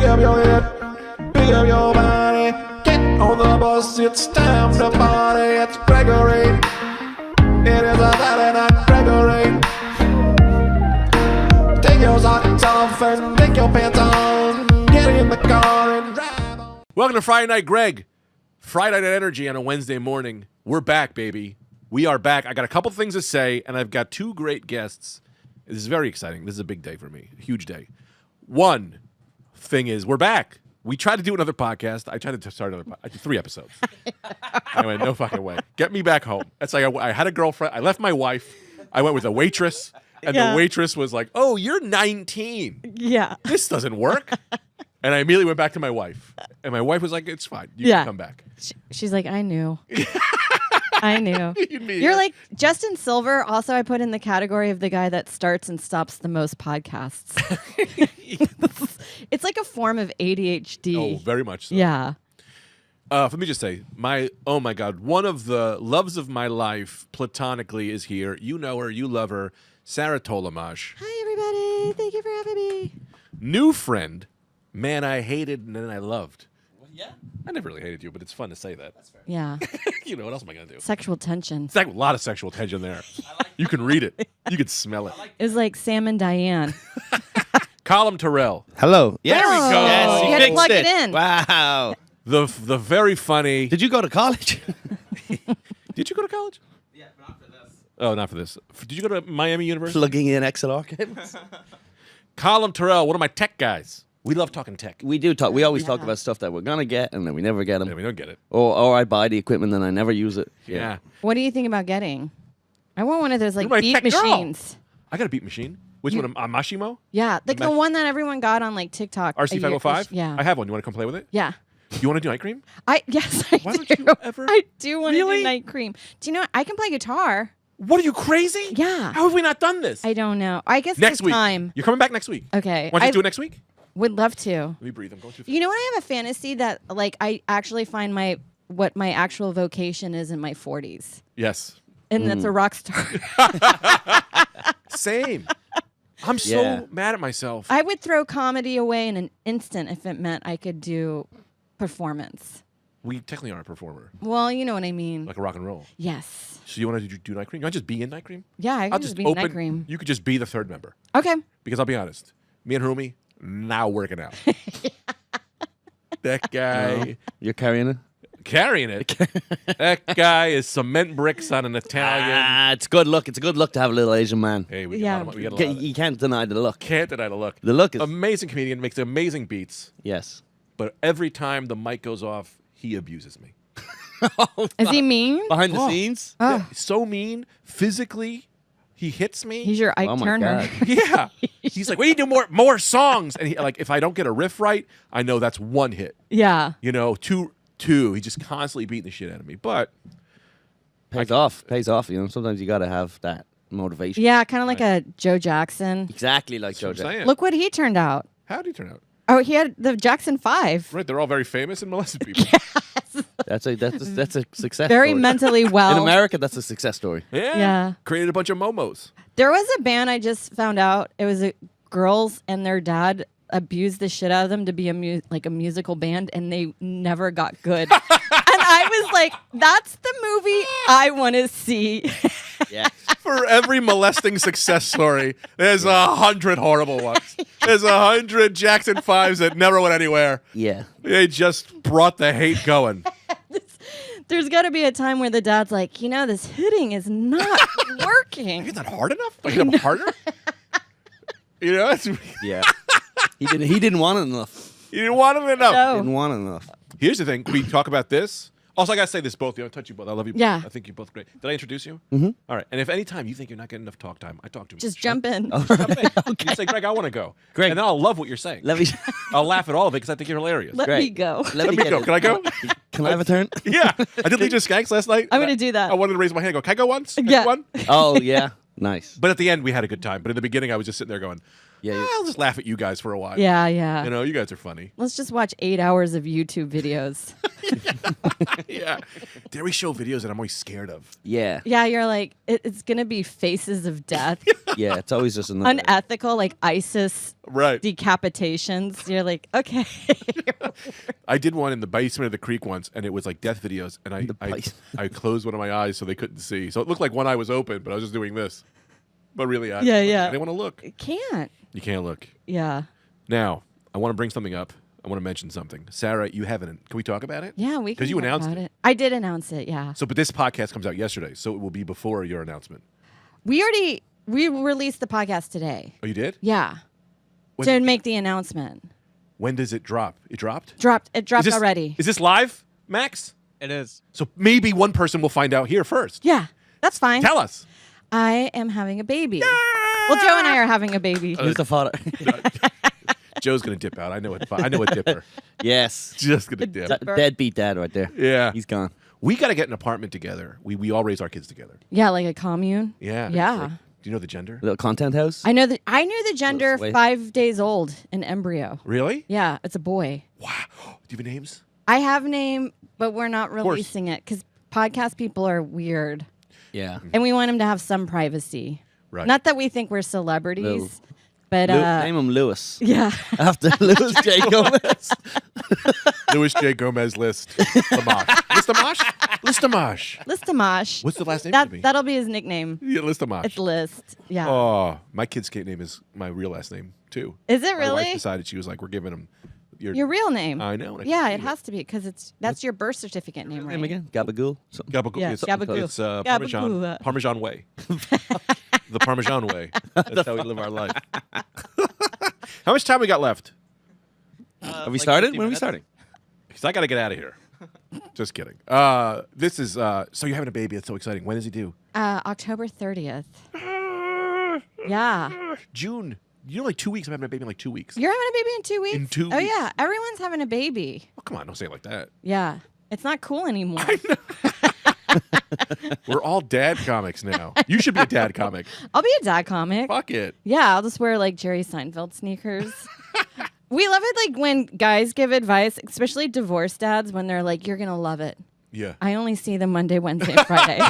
up your head, pick up your body. Get on the bus, it's time to party. It's Gregory. It is a Saturday night, Gregory. Take your socks off and take your pants on. Get in the car and drive on. Welcome to Friday Night Greg. Friday Night Energy on a Wednesday morning. We're back, baby. We are back. I got a couple things to say, and I've got two great guests. This is very exciting. This is a big day for me. A huge day. One thing is, we're back. We tried to do another podcast. I tried to start another podcast. I did 3 episodes. I went, no fucking way. Get me back home. It's like I had a girlfriend. I left my wife. I went with a waitress, and the waitress was like, oh, you're 19. Yeah. This doesn't work. And I immediately went back to my wife. And my wife was like, it's fine. You can come back. She's like, I knew. I knew. You're like Justin Silver. Also, I put in the category of the guy that starts and stops the most podcasts. It's like a form of ADHD. Oh, very much so. Yeah. Let me just say, oh my God, one of the loves of my life platonically is here. You know her, you love her, Sarah Tollemache. Hi, everybody. Thank you for having me. New friend, man I hated and then I loved. Yeah? I never really hated you, but it's fun to say that. That's fair. Yeah. You know, what else am I going to do? Sexual tension. It's like a lot of sexual tension there. You can read it. You can smell it. It was like Sam and Diane. Colum Tyrrell. Hello. Yes. There we go. Yes, You you had to fixed plug it. it in. Wow. The very funny. Did you go to college? Did you go to college? Yeah, but not for this. Oh, not for this. Did you go to Miami University? Plugging in XLR cables? Colum Tyrrell, one of my tech guys. We love talking tech. We do talk. We always talk about stuff that we're going to get and then we never get them. Yeah, we don't get it. Or I buy the equipment and I never use it. Yeah. What do you think about getting? I want one of those like You're my beat tech girl. machines. I got a beat machine. Which one? A Mashimo? Yeah, like the one that everyone got on like TikTok. RC505? Yeah. I have one. You want to come play with it? Yeah. You want to do night cream? Yes, I Why do. don't you ever- I do want to Really? do night cream. Do you know I can play guitar? What are you, crazy? Yeah. How have we not done this? I don't know. I guess Next it's week. time. You're coming back next week. Okay. Want to do it next week? Would love to. Let me breathe. I'm going too fast. You know what? I have a fantasy that like I actually find what my actual vocation is in my 40s. Yes. And that's a rock star. Same. I'm so mad at myself. I would throw comedy away in an instant if it meant I could do performance. We technically are a performer. Well, you know what I mean. Like a rock and roll. Yes. So you want to do night cream? You want to just be in night cream? Yeah, I I'll could just be open, night cream. You could just be the third member. Okay. Because I'll be honest. Me and Rumi, now working out. That guy You're carrying it? carrying it. That guy is cement bricks on an Italian. It's good look. It's a good look to have a little Asian man. Hey, we Yeah. get a lot of it. You can't deny the look. Can't deny the look. The look is... Amazing comedian, makes amazing beats, Yes. but every time the mic goes off, he abuses me. Is he mean? Behind the scenes? Oh, Yeah, so mean. Physically, he hits me. he's your Ike Oh my Turner. God. Yeah. He's like, we need to do more songs. And like, if I don't get a riff right, I know that's one hit. Yeah. You know, two. He's just constantly beating the shit out of me. But Pays off. Pays off. You know, sometimes you got to have that motivation. Yeah, kind of like a Joe Jackson. Exactly like Joe that's what I'm Jackson. saying. Look what he turned out. How did he turn out? Oh, he had the Jackson 5. Right, they're all very famous and molested people. That's a success Very story. mentally well. In America, that's a success story. Yeah. Created a bunch of momos. There was a band I just found out. It was girls and their dad abused the shit out of them to be a musical band, and they never got good. And I was like, that's the movie I want to see. Yeah. For every molesting success story, there's 100 horrible ones. There's 100 Jackson 5s that never went anywhere. Yeah. They just brought the hate going. There's got to be a time where the dad's like, this hitting is not working. Is that hard enough? Like, hit him harder? You know, Yeah. He didn't want it enough. you didn't want him enough. No. Didn't want it enough. Here's the thing. Can we talk about this? Also, I got to say this both. I touch you both. I love you both. Yeah. I think you're both great. Did I introduce you? Mm-hmm. All right. And if any time you think you're not getting enough talk time, I talk to you. Just jump in. You say, Greg, I want to go. Greg. And then I'll love what you're saying. Let me I'll laugh at all of it because I think you're hilarious. Let Great. me go. Let me go. Can I go? Can I have a turn? Yeah. I did Legion of Skanks last night. I'm gonna do that. I wanted to raise my hand and go, can I go once? Can I Yeah. go one? Oh yeah. Nice. But at the end, we had a good time. But in the beginning, I was just sitting there going, Yeah, I'll just laugh at you guys for a while. Yeah, yeah. You know, you guys are funny. Let's just watch 8 hours of YouTube videos. Yeah. There we show videos that I'm always scared of. yeah, Yeah, you're like, it's going to be faces of death, yeah. It's always just another. unethical, like ISIS Right. decapitations. You're like, okay. I did one in the basement of the creek once, and it was like death videos, and I closed one of my eyes so they couldn't see. So it looked like one eye was open, but I was just doing this. But really, I didn't want to look. Can't. You can't look. Yeah. Now, I want to bring something up. I want to mention something. Sarah, you haven't. Can we talk about it? Yeah, we can. Because you talk announced about it. I did announce it, yeah. So, but this podcast comes out yesterday, so it will be before your announcement. We released the podcast today. Oh, you did? Yeah. When, To make the announcement. when does it drop? It dropped? It dropped already. Is this live, Max? It is. So maybe one person will find out here first. Yeah, that's fine. Tell us. I am having a baby. Well, Joe and I are having a baby. Who's the father? Joe's gonna dip out. I know a dipper. yes, Just gonna dip. deadbeat dad right there. Yeah. He's gone. We got to get an apartment together. We all raise our kids together. Yeah, like a commune. Yeah. Yeah. Like, do you know the gender? Little content house. I knew the gender sway. 5 days old in embryo. Really? Yeah, it's a boy. Wow. Do you have names? I have a name, but we're not course. releasing it because podcast people are weird. Yeah. And we want them to have some privacy. Right. Not that we think we're celebrities, Lil. but Name him Lewis. yeah. After Lewis J. Gomez. Louis J. Gomez List. Lamash. Listamash. Listamash. What's the last name gonna be? That'll be his nickname. Yeah, Listamash. It's List. Yeah. Oh, my kid's name is my real last name too. Is it My really? wife decided she was like, we're giving him Your real name? I know. and I Yeah, can't it believe has to be because that's your birth certificate name, right? Name again? Gabagool. Something. Gabagool. Yeah, It's, gabagool. it's Parmesan. Gabagool. Parmesan way. The Parmesan way. That's how we live our life. How much time we got left? Have we started? When are we starting? Because I got to get out of here. Just kidding. This is so you're having a baby. It's so exciting. When does he do? October 30th. Yeah. June. You know, like 2 weeks. I'm having a baby in like 2 weeks. You're having a baby in 2 weeks? In 2 Oh, weeks. yeah. Everyone's having a baby. Oh, come on. Don't say it like that. Yeah. It's not cool anymore. We're all dad comics now. You should be a dad comic. I'll be a dad comic. Fuck it. Yeah, I'll just wear like Jerry Seinfeld sneakers. We love it like when guys give advice, especially divorced dads, when they're like, you're going to love it. Yeah. I only see them Monday, Wednesday, and Friday.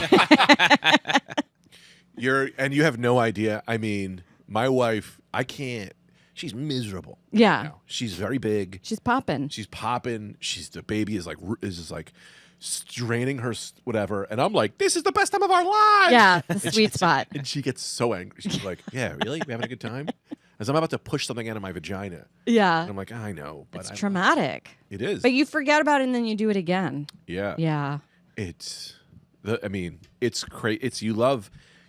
And you have no idea. I mean, my wife, I can't. She's miserable. Yeah. Now. She's very big. She's popping. She's popping. The baby is just like straining her whatever, and I'm like, this is the best time of our lives. Yeah, the sweet spot. And she gets so angry. She's like, yeah, really? We having a good time? As I'm about to push something out of my vagina. Yeah. And I'm like, I know, but It's I traumatic. It is. But you forget about it and then you do it again. Yeah. Yeah. It's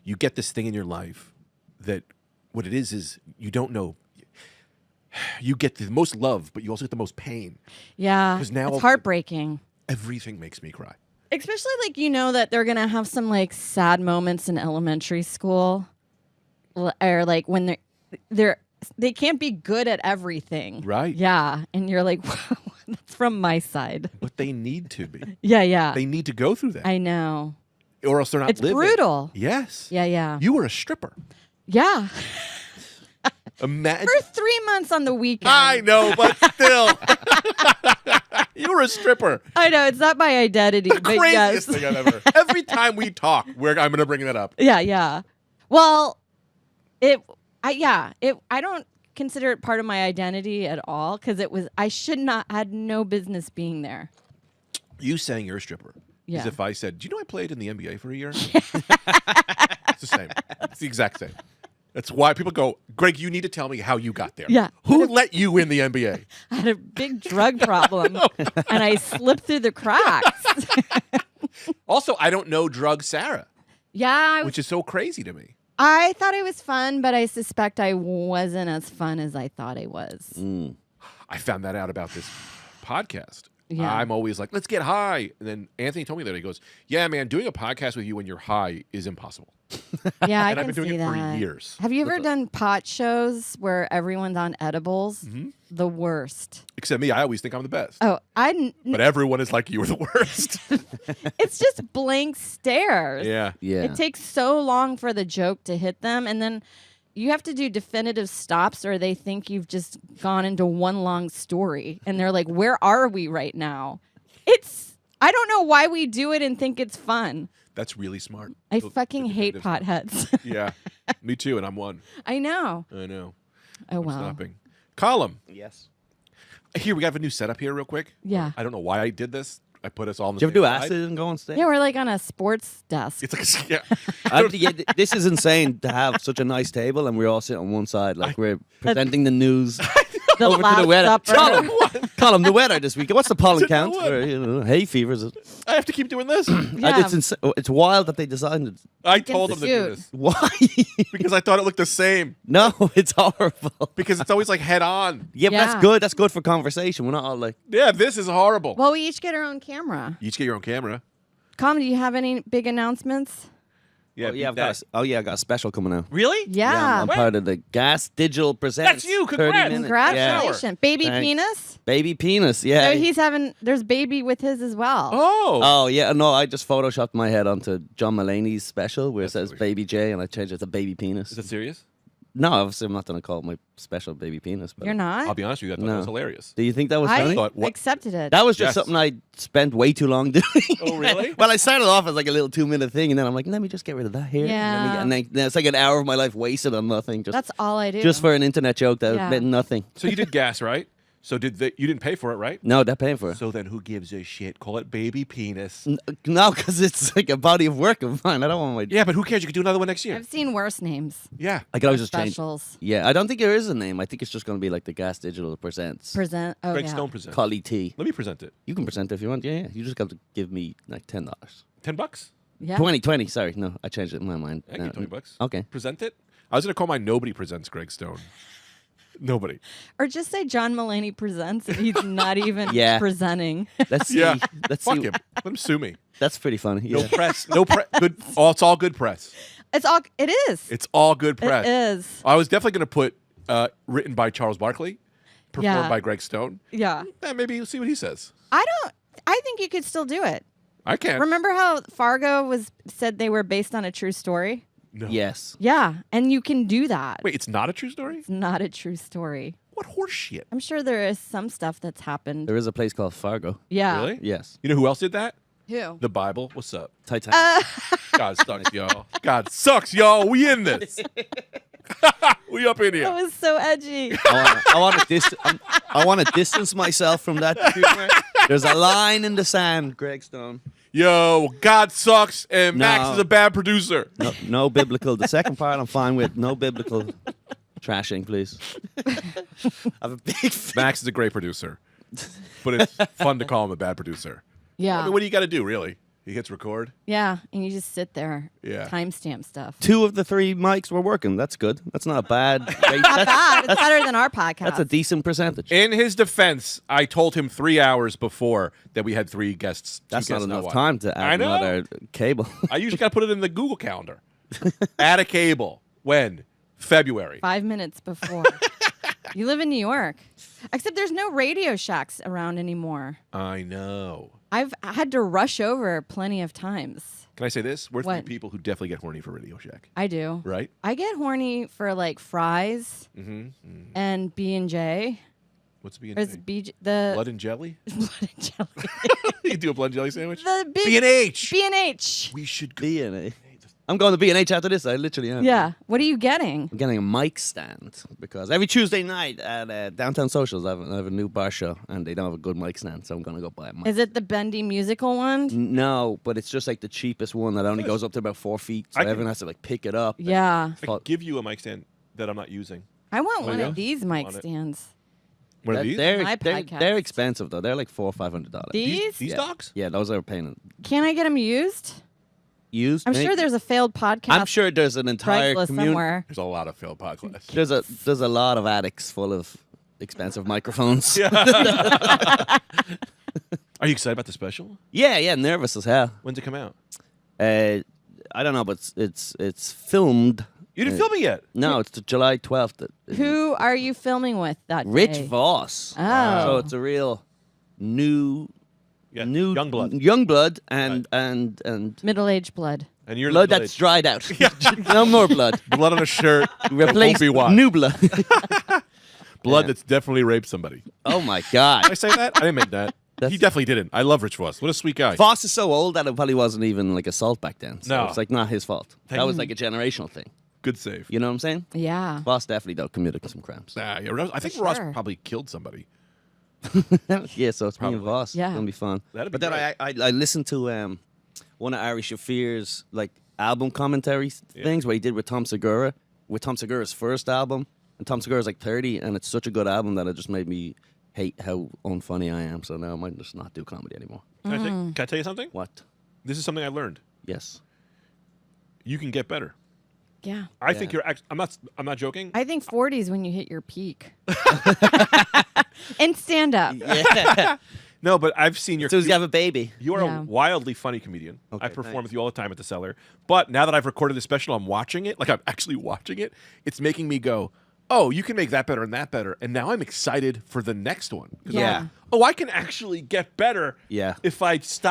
you get this thing in your life that what it is you don't know. You get the most love, but you also get the most pain. Yeah. 'Cause now it's heartbreaking. Everything makes me cry. Especially like you know that they're going to have some like sad moments in elementary school or like when they can't be good at everything. Right. Yeah. And you're like, wow, that's from my side. But they need to be. Yeah, yeah. They need to go through that. I know. Or else they're not It's living. brutal. Yes. Yeah, yeah. You were a stripper. Yeah. Imagine. For 3 months on the weekend. I know, but still. You were a stripper. I know. It's not my identity. The but craziest yes. thing I've ever. Every time we talk, I'm going to bring that up. Yeah, yeah. Well, I don't consider it part of my identity at all because I had no business being there. You saying you're a stripper. Yeah. As if I said, do you know I played in the NBA for a year? It's the same. It's the exact same. That's why people go, Greg, you need to tell me how you got there. Yeah. Who let you in the NBA? I had a big drug problem and I slipped through the cracks. Also, I don't know drug Sarah, Yeah. which is so crazy to me. I thought it was fun, but I suspect I wasn't as fun as I thought I was. I found that out about this podcast. Yeah. I'm always like, let's get high. And then Anthony told me that. He goes, yeah, man, doing a podcast with you when you're high is impossible. Yeah, I And can I've been doing see it that. for years. Have you ever done pot shows where everyone's on edibles? Mm-hmm. The worst. Except me, I always think I'm the best. Oh, But everyone is like, you were the worst. it's just blank stares. Yeah. Yeah. It takes so long for the joke to hit them. And then you have to do definitive stops, or they think you've just gone into one long story, and they're like, "Where are we right now?" I don't know why we do it and think it's fun. That's really smart. I fucking hate potheads. Yeah, me too, and I'm one. I know. I know. Oh, I'm wow. stopping. Colum. Yes. Here, we have a new setup here real quick. Yeah. I don't know why I did this. I put us all on the Did you ever same do side. acid and go on stage? Yeah, we're like on a sports desk. It's like, yeah. This is insane to have such a nice table and we're all sitting on one side like we're presenting the news The over to Last the weather. Supper. Colum, the weather this week. What's the pollen Sit count? down. Or, hay fevers. I have to keep doing this. Yeah. It's wild that they designed it. I told them to do suit. this Why? because I thought it looked the same. No, it's horrible. Because it's always like head on. Yeah, but Yeah. that's good. That's good for conversation. We're not all like, Yeah, this is horrible. Well, we each get our own camera. You each get your own camera. Colum, do you have any big announcements? Yeah, I beat that. got a special coming out. Really? Yeah. I'm part of the Gas Digital Presents. That's you. 30 Congrats. minutes. Congratulations. Baby Thanks. penis? Baby penis, yeah. So there's baby with his as well. Oh. Oh, yeah, no, I just photoshopped my head onto John Mulaney's special where it says hilarious. Baby J and I changed it to Baby Penis. Is that serious? No, obviously I'm not going to call it my special Baby Penis. But You're not? I'll be honest with you. I thought that No. was hilarious. Do you think that was I funny? Thought, what? accepted it. That was just Yes. something I spent way too long doing. Oh, really? Well, I started off as like a little 2-minute thing, and then I'm like, let me just get rid of that here. Yeah. And then it's like an hour of my life wasted on nothing. That's all I do. just for an internet joke that Yeah. meant nothing. So you did gas, right? So you didn't pay for it, right? No, they're paying for it. So then who gives a shit? Call it baby penis. No, because it's like a body of work of mine. I don't want my. Yeah, but who cares? You could do another one next year. I've seen worse names. Yeah. I could always just change. Specials. Yeah, I don't think there is a name. I think it's just going to be like the Gas Digital Presents. Present. Oh, Greg yeah. Stone presents. Collie T. Let me present it. You can present it if you want. Yeah. You just got to give me like $10. $10? Yeah. 20. Sorry, no, I changed it in my mind. I give you $20. Okay. Present it. I was gonna call mine Nobody Presents Greg Stone. Nobody. Or just say John Mulaney presents if he's not even Yeah. presenting. Let's see. Yeah. Let's Fuck see. him. Let him sue me. That's pretty funny. No Yeah. press. No press. Good. Oh, it's all good press. It is. It's all good press. It is. I was definitely gonna put written by Charles Barkley, performed Yeah. by Greg Stone. Yeah. Maybe you'll see what he says. I think you could still do it. I can. Remember how Fargo said they were based on a true story? No. Yes. Yeah, and you can do that. Wait, it's not a true story? It's not a true story. What horse shit? I'm sure there is some stuff that's happened. There is a place called Fargo. Yeah. Really? Yes. You know who else did that? Who? The Bible. What's up? Titanic. God sucks, y'all. God sucks, y'all. We in this. We up in That here. was so edgy. I want to distance myself from that humor. There's a line in the sand, Greg Stone. Yo, God sucks, and Max No. is a bad producer. No biblical. The second part I'm fine with. No biblical trashing, please. I have a big Max is a great producer, but it's fun to call him a bad producer. Yeah. I mean, what do you got to do, really? He hits record. Yeah, and you just sit there. Yeah. Timestamp stuff. 2 of the 3 mics were working. That's good. That's not a bad rate. Not bad. It's better than our podcast. That's a decent percentage. In his defense, I told him 3 hours before that we had 3 guests. That's not enough one. time to I add know. another cable. I usually got to put it in the Google Calendar. Add a cable. When? February. 5 minutes before. You live in New York. Except there's no Radio Shacks around anymore. I know. I've had to rush over plenty of times. Can I say this? We're 3 What? people who definitely get horny for Radio Shack. I do. Right? I get horny for like fries Mm-hmm. and B&J. What's the Or is it the Blood and jelly? blood and jelly. You do a blood and jelly sandwich? The big B&H. B&H. We should go. B&A. I'm going to B&H after this. I literally am. Yeah. What are you getting? I'm getting a mic stand because every Tuesday night at Downtown Socials, I have a new bar show and they don't have a good mic stand, so I'm going to go buy a mic. Is it the bendy musical one? No, but it's just like the cheapest one that only goes up to about 4 feet, so I can- everyone has to like pick it up. Yeah. I could give you a mic stand that I'm not using. I want There one you of go. these mic Want it. stands. One of these? My podcast. They're expensive though. They're like $400 or $500. These? These Yeah. dogs? Yeah, those are paying. Can I get them used? Used? I'm sure there's a failed podcast. I'm sure there's an entire Craigslist community. somewhere. There's a lot of failed podcasts. There's a lot of attics full of expensive microphones. Are you excited about the special? Yeah, nervous as hell. When's it come out? I don't know, but it's filmed. You didn't film it yet. No, it's July 12th. Who are you filming with that Rich day? Voss. Oh. So it's a real new Yeah. young Young blood. and Middle-aged blood. And you're Blood the that's dried out. No more blood. blood on a shirt. that won't Replace be washed. new blood. Blood that's definitely raped somebody. Oh my God. Did I say that? I didn't make that. He definitely didn't. I love Rich Voss. What a sweet guy. Voss is so old that it probably wasn't even like assault back then. So No. it's like not his fault. That was like a generational thing. Good save. You know what I'm saying? Yeah. Voss definitely though committed some crimes. Yeah, I think Ross sure. probably killed somebody. Yeah, so it's me and Probably. Voss. Yeah. It's gonna be fun. That'd be but then I listened to one of Ari Shafir's like album commentary things where he did with Tom Segura, with Tom Segura's first album. And Tom Segura's like 30, and it's such a good album that it just made me hate how unfunny I am. So now I might just not do comedy anymore. Can I tell you something? What? This is something I learned. Yes. You can get better. Yeah. I think you're. I'm not joking. I think 40 is when you hit your peak. And stand up. Yeah. No, but I've seen your. So you have a baby. You are Yeah. a wildly funny comedian. Okay, I perform thanks. with you all the time at the Cellar. But now that I've recorded the special, I'm watching it. Like I'm actually watching it. It's making me go, oh, you can make that better and that better. And now I'm excited for the next one. 'Cause I'm Yeah. like, oh, I can actually get better. Yeah. If I just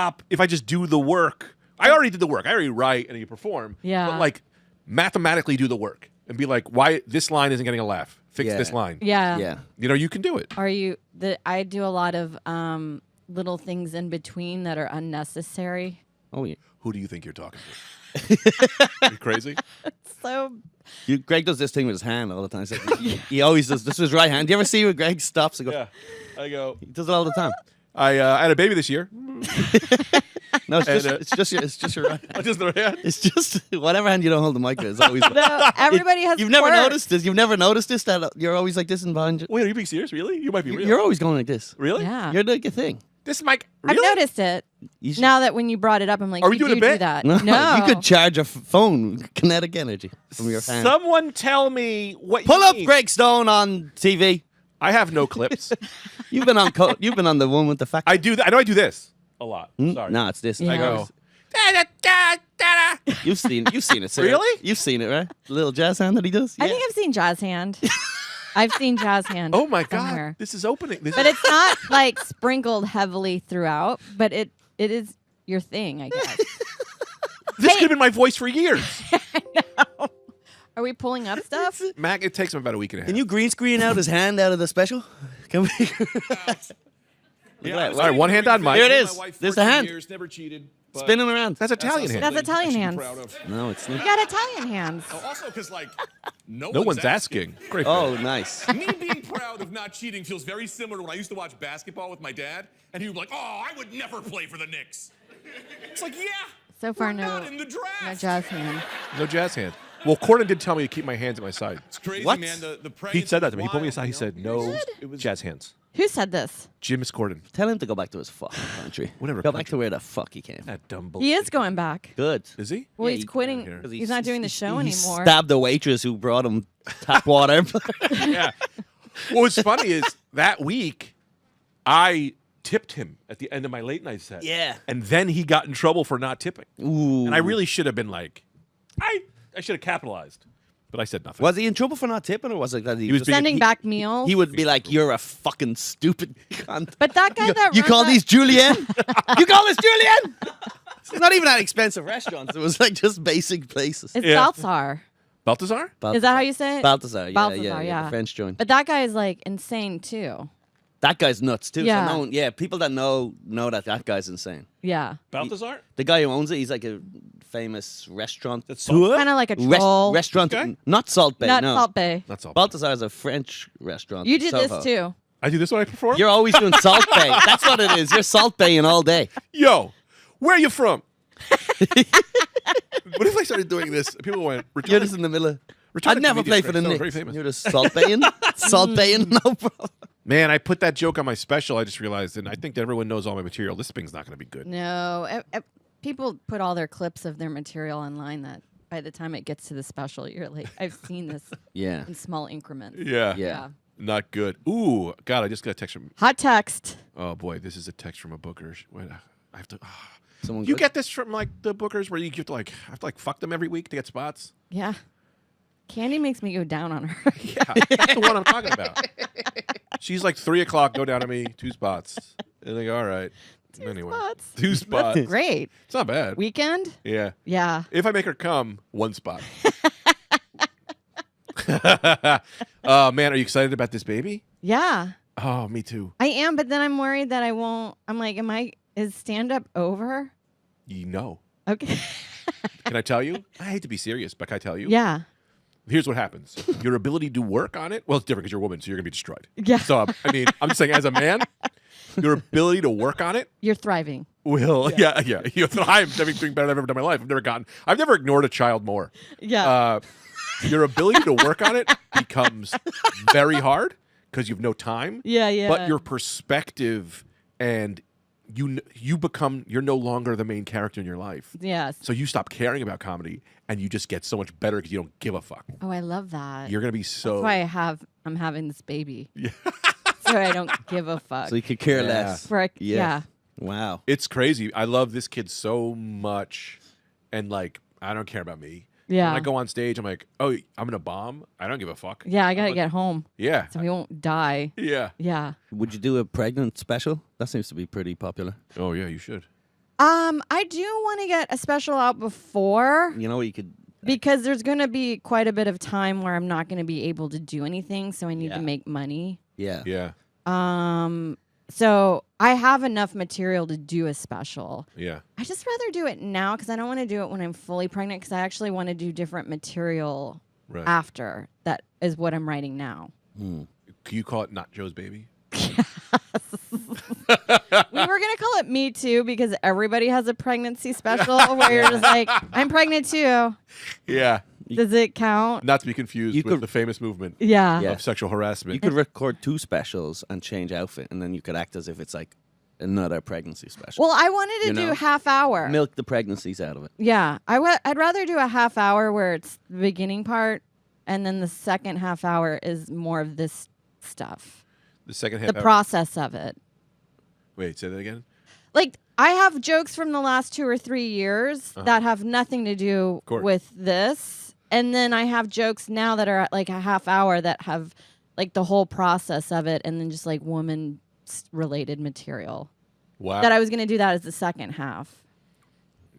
do the work. I already did the work. I already write and you perform. Yeah. But like mathematically do the work and be like, why this line isn't getting a laugh? Fix Yeah. this line. Yeah. Yeah. You know, you can do it. I do a lot of little things in between that are unnecessary. Oh yeah. Who do you think you're talking to? You crazy? So Greg does this thing with his hand all the time. So he always does this with his right hand. Do you ever see when Greg stops and goes? Yeah. I go. He does it all the time. I had a baby this year. No, it's just And, it's just your right hand. Just the hand. It's just whatever hand you don't hold the mic with. It's always. no, everybody has. You've never quirks. noticed this. You've never noticed this that you're always like this and behind you. Wait, are you being serious? Really? You might be real. You're always going like this. Really? Yeah. You're like a thing. This mic. I've Really? noticed it. You should- Now that when you brought it up, I'm like, Are we you doing a do bit? do that. No, No. you could charge a phone with kinetic energy from your hand. Someone tell me what. Pull you up mean. Greg Stone on TV. I have no clips. You've been on. You've been on the one with the fact. I do. I know I do this a lot. Sorry. No, it's this. Yeah. I go. You've seen it. Sarah. Really? You've seen it, right? The little jazz hand that he does. I Yeah. think I've seen Jazz Hand. I've seen Jazz Hand. Oh my god! somewhere. This is opening. This But is, it's not like sprinkled heavily throughout. But it is your thing, I guess. this could have been my voice for years. Are we pulling up stuff? Mac, it takes him about a week and a half. Can you green screen out his hand out of the special? Can we? All right, one hand on mic. Here it is. There's the hand. Years, never cheated. but Spinning around. That's Italian hand. That's Italian I should be hands. proud of. No, it's You not. got Italian hands. Also, because like no one's asking. Great. Oh, nice. Me being proud of not cheating feels very similar to when I used to watch basketball with my dad, and he would be like, "Oh, I would never play for the Knicks." It's like, yeah. So far, we're no. not in the draft. No Jazz Hand. No jazz hand. Well, Corden did tell me to keep my hands at my side. It's crazy, What? man. The He said that to me. He pregnancy pulled me was aside. He said, wild, "No jazz hands." Who said this? Jim Corden. Tell him to go back to his fucking country. Whatever Go back country. to where the fuck he came. That dumb He is going back. Good. Is he? Well, Yeah, he's he- quitting. here. 'Cause He's not doing the show he anymore. Stabbed the waitress who brought him tap water. Yeah. What's funny is that week, I tipped him at the end of my late night set. Yeah. And then he got in trouble for not tipping. Ooh. And I really should have been like, I should have capitalized. But I said nothing. Was he in trouble for not tipping, or was it that he, was just- being- Sending back meals. He would be like, "You're a fucking stupid cunt." But that guy that You runs call that- these Julienne? You call this Julienne? It's not even that expensive restaurants. It was like just basic places. It's Yeah. Baltzar. Balthazar? Is that how you say it? Balthazar? Yeah, Balthazar, yeah, yeah. the French joint. But that guy is like insane too. That guy's nuts too. Yeah. So people that know that guy's insane. Yeah. Balthazar? The guy who owns it, he's like a famous restaurant. That's Salt- Kind of like a troll. Restaurant, This guy? not Salt Bay. Not no. Salt Bay. That's all. Balthazar is a French restaurant. You in did Soho. this too. I do this when I perform? You're always doing Salt Bay. That's what it is. You're Salt Baying all day. Yo, where are you from? What if I started doing this? People went, You're just in the middle of. Return I'd to never comedian play for the strength. No, Knicks. very famous. You're just Salt Baying. Salt Baying, no problem. Man, I put that joke on my special. I just realized, and I think that everyone knows all my material. This thing's not going to be good. No. People put all their clips of their material online that by the time it gets to the special, you're like, I've seen this Yeah. in small increments. Yeah. Yeah. Not good. Ooh, God, I just got a text from. Hot text. Oh boy, this is a text from a booker. Wait, I have to. Someone You good? get this from like the bookers where you have to like fuck them every week to get spots. Yeah. Candy makes me go down on her. Yeah, that's the one I'm talking about. She's like 3 o'clock. Go down to me, 2 spots, and they go, all right. Anyway, spots. 2 spots. Great. It's not bad. Weekend? Yeah. Yeah. If I make her come, 1 spot. Man, are you excited about this baby? Yeah. Oh, me too. I am, but then I'm worried that I won't. I'm like, is stand up over? You know. Okay. Can I tell you? I hate to be serious, but can I tell you? Yeah. Here's what happens. Your ability to work on it, well, it's different because you're a woman, so you're going to be destroyed. Yeah. So, I mean, I'm just saying, as a man, your ability to work on it You're thriving. will, yeah. You know, I'm doing better than I've ever done in my life. I've never ignored a child more. Yeah. Your ability to work on it becomes very hard because you have no time. Yeah. But your perspective and you're no longer the main character in your life. Yes. So you stop caring about comedy and you just get so much better because you don't give a fuck. Oh, I love that. You're going to be so. That's why I'm having this baby. Yeah. So I don't give a fuck. So you could care less. Yeah. Wow. It's crazy. I love this kid so much. And like, I don't care about me. Yeah. When I go on stage, I'm like, oh, I'm going to bomb. I don't give a fuck. Yeah, I gotta get home Yeah. so we won't die. Yeah. Yeah. Would you do a pregnant special? That seems to be pretty popular. Oh, yeah, you should. I do want to get a special out before You know, you could. because there's going to be quite a bit of time where I'm not going to be able to do anything, so I need Yeah. to make money. Yeah. Yeah. So I have enough material to do a special. Yeah. I just rather do it now because I don't want to do it when I'm fully pregnant because I actually want to do different material Right. after. That is what I'm writing now. Can you call it Not Joe's Baby? We were going to call it Me Too because everybody has a pregnancy special where you're just like, I'm pregnant too. Yeah. Does it count? Not to be confused You with could- the famous movement Yeah. Yeah. of sexual harassment. You could record 2 specials and change outfit, and then you could act as if it's like another pregnancy special. Well, I wanted to You do know? half hour. Milk the pregnancies out of it. Yeah. I'd rather do a half hour where it's the beginning part and then the second half hour is more of this stuff. The second half The hour. process of it. Wait, say that again? Like, I have jokes from the last 2 or 3 years that have nothing to do course. with this. And then I have jokes now that are at like a half hour that have like the whole process of it and then just like woman related material. Wow. That I was going to do that as the second half.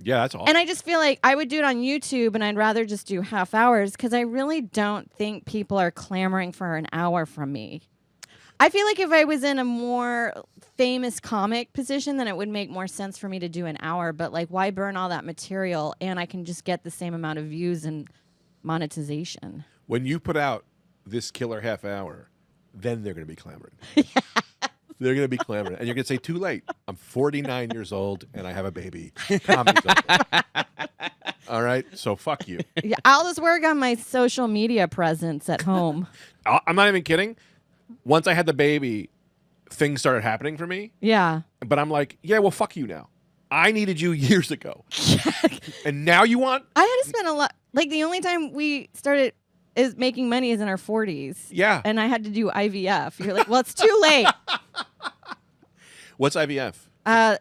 Yeah, that's awesome. And I just feel like I would do it on YouTube and I'd rather just do half hours because I really don't think people are clamoring for an hour from me. I feel like if I was in a more famous comic position, then it would make more sense for me to do an hour. But like, why burn all that material and I can just get the same amount of views and monetization? When you put out this killer half hour, then they're going to be clamoring. They're going to be clamoring. And you're going to say, too late. I'm 49 years old and I have a baby. Comedy's over. All right? So fuck you. Yeah, I'll just work on my social media presence at home. I'm not even kidding. Once I had the baby, things started happening for me. Yeah. But I'm like, yeah, well, fuck you now. I needed you years ago. And now you want? I had to spend a lot. Like, the only time we started is making money is in our 40s. Yeah. And I had to do IVF. You're like, well, it's too late. What's IVF?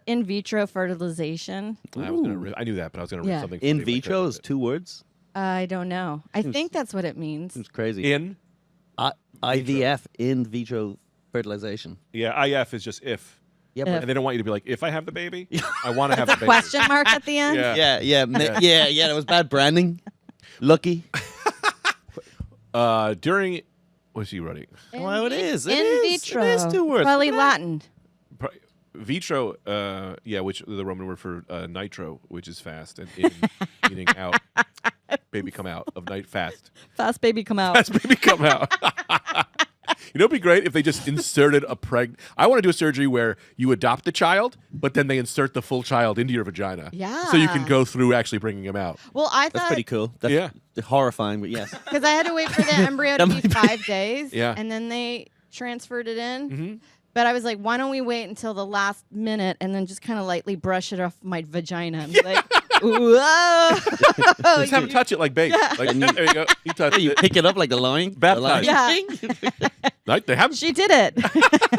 In vitro fertilization. I knew that, but I was going to read Yeah. something. In funny if I vitro could. is 2 words. I don't know. I think that's what it means. Seems crazy. In? IVF, in vitro fertilization. Yeah, IF is just if. Yeah, If. And they don't want you to be like, if I have the baby, I want to have It's the a baby. question mark at the end. Yeah. yeah. That was bad branding. Lucky. During, what's he running? Well, it is. It In is. vitro. It is 2 words. Probably Latin. Vitro, which the Roman word for nitro, which is fast, and in meaning out. Baby come out of night fast. Fast baby come out. Fast baby come out. You know, it'd be great if they just inserted a I want to do a surgery where you adopt the child, but then they insert the full child into your vagina. Yeah. So you can go through actually bringing him out. Well, I That's thought pretty cool. That's Yeah. horrifying, but yes. because I had to wait for the embryo to That be might be- 5 days. Yeah. And then they transferred it in. Mm-hmm. But I was like, why don't we wait until the last minute and then just kind of lightly brush it off my vagina and be like, whoa. Just have him touch it like bait. Like, there you go. You touch You it. pick it up like the lion. Baptized. Yeah. Right? They have She did it.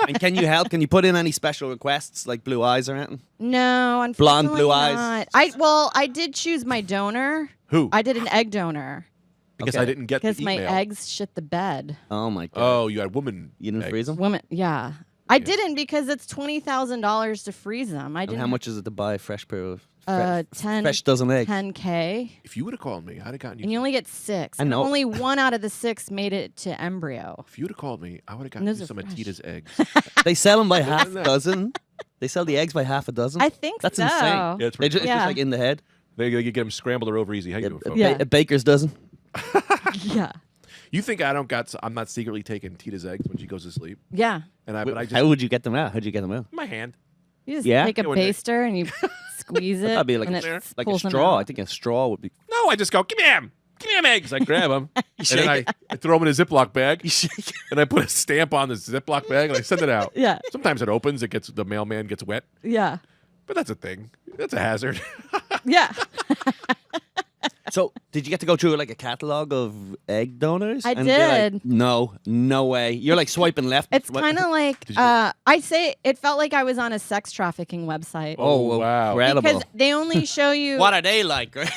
And can you help? Can you put in any special requests like blue eyes or anything? No, unfortunately Blonde, blue eyes. not. I did choose my donor. who? I did an egg donor Because Okay. I didn't get the because my email. eggs shit the bed. Oh my god. Oh, you had woman. You didn't eggs. freeze them? Women, yeah. I didn't because it's $20,000 to freeze them. I And didn't. how much is it to buy a fresh pair of 10 fresh dozen eggs? 10K, If you would have called me, I'd have gotten you. and you only get 6. I know. And only 1 out of the 6 made it to embryo. If you would have called me, I would have gotten And those you are some of fresh. Tita's eggs. They sell them by half a dozen. They sell the eggs by half a dozen. I think That's so. insane. Yeah, it's They pretty it's Yeah. just like in the head. They get them scrambled or over easy. How you doing, folks? Yeah. A baker's dozen. Yeah. You think I don't got? I'm not secretly taking Tita's eggs when she goes to sleep, Yeah. and but I just How would you get them out? How'd you get them out? my hand. You just Yeah? take a Go in there. baster and you squeeze it. That'd be like and a- it Like a pulls them straw. out. I think a straw would be. No, I just go, give me them. Give me them eggs. I grab them, and then shake I throw them in a Ziploc bag, You shake. and I put a stamp on the Ziploc bag, and I send it out. Yeah. Sometimes it opens. It gets the mailman gets wet, Yeah. but that's a thing. That's a hazard. Yeah. So, did you get to go through like a catalog of egg donors? I And be like, did. no way. You're like swiping left. It's kind of like I say it felt like I was on a sex trafficking website. Oh, wow. incredible. Because they only show you What are they like? Right?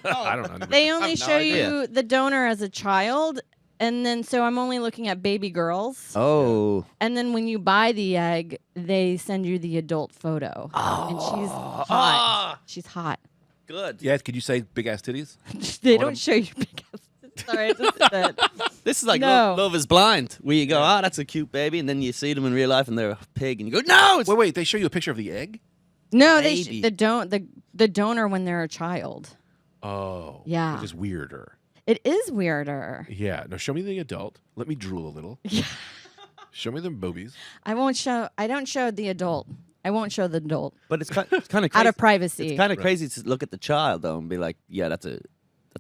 I don't know. they only have no show idea. you the donor as a child, and then so I'm only looking at baby girls. Oh, And then when you buy the egg, they send you the adult photo. And she's hot. She's hot. good. Yeah, could you say big ass titties? They Autumn. don't show you because sorry, I just said that. This is like No. love is Blind, where you go, oh, that's a cute baby, and then you see them in real life and they're a pig, and you go, no, it's Wait. They show you a picture of the egg? No, Maybe. the donor when they're a child. Oh, Yeah. which is weirder. It is weirder. Yeah. No, show me the adult. Let me drool a little. Yeah. Show me the boobies. I don't show the adult. I won't show the adult But it's kind of crazy. out of privacy. It's kind of crazy to look at the child though and be like, yeah, that's an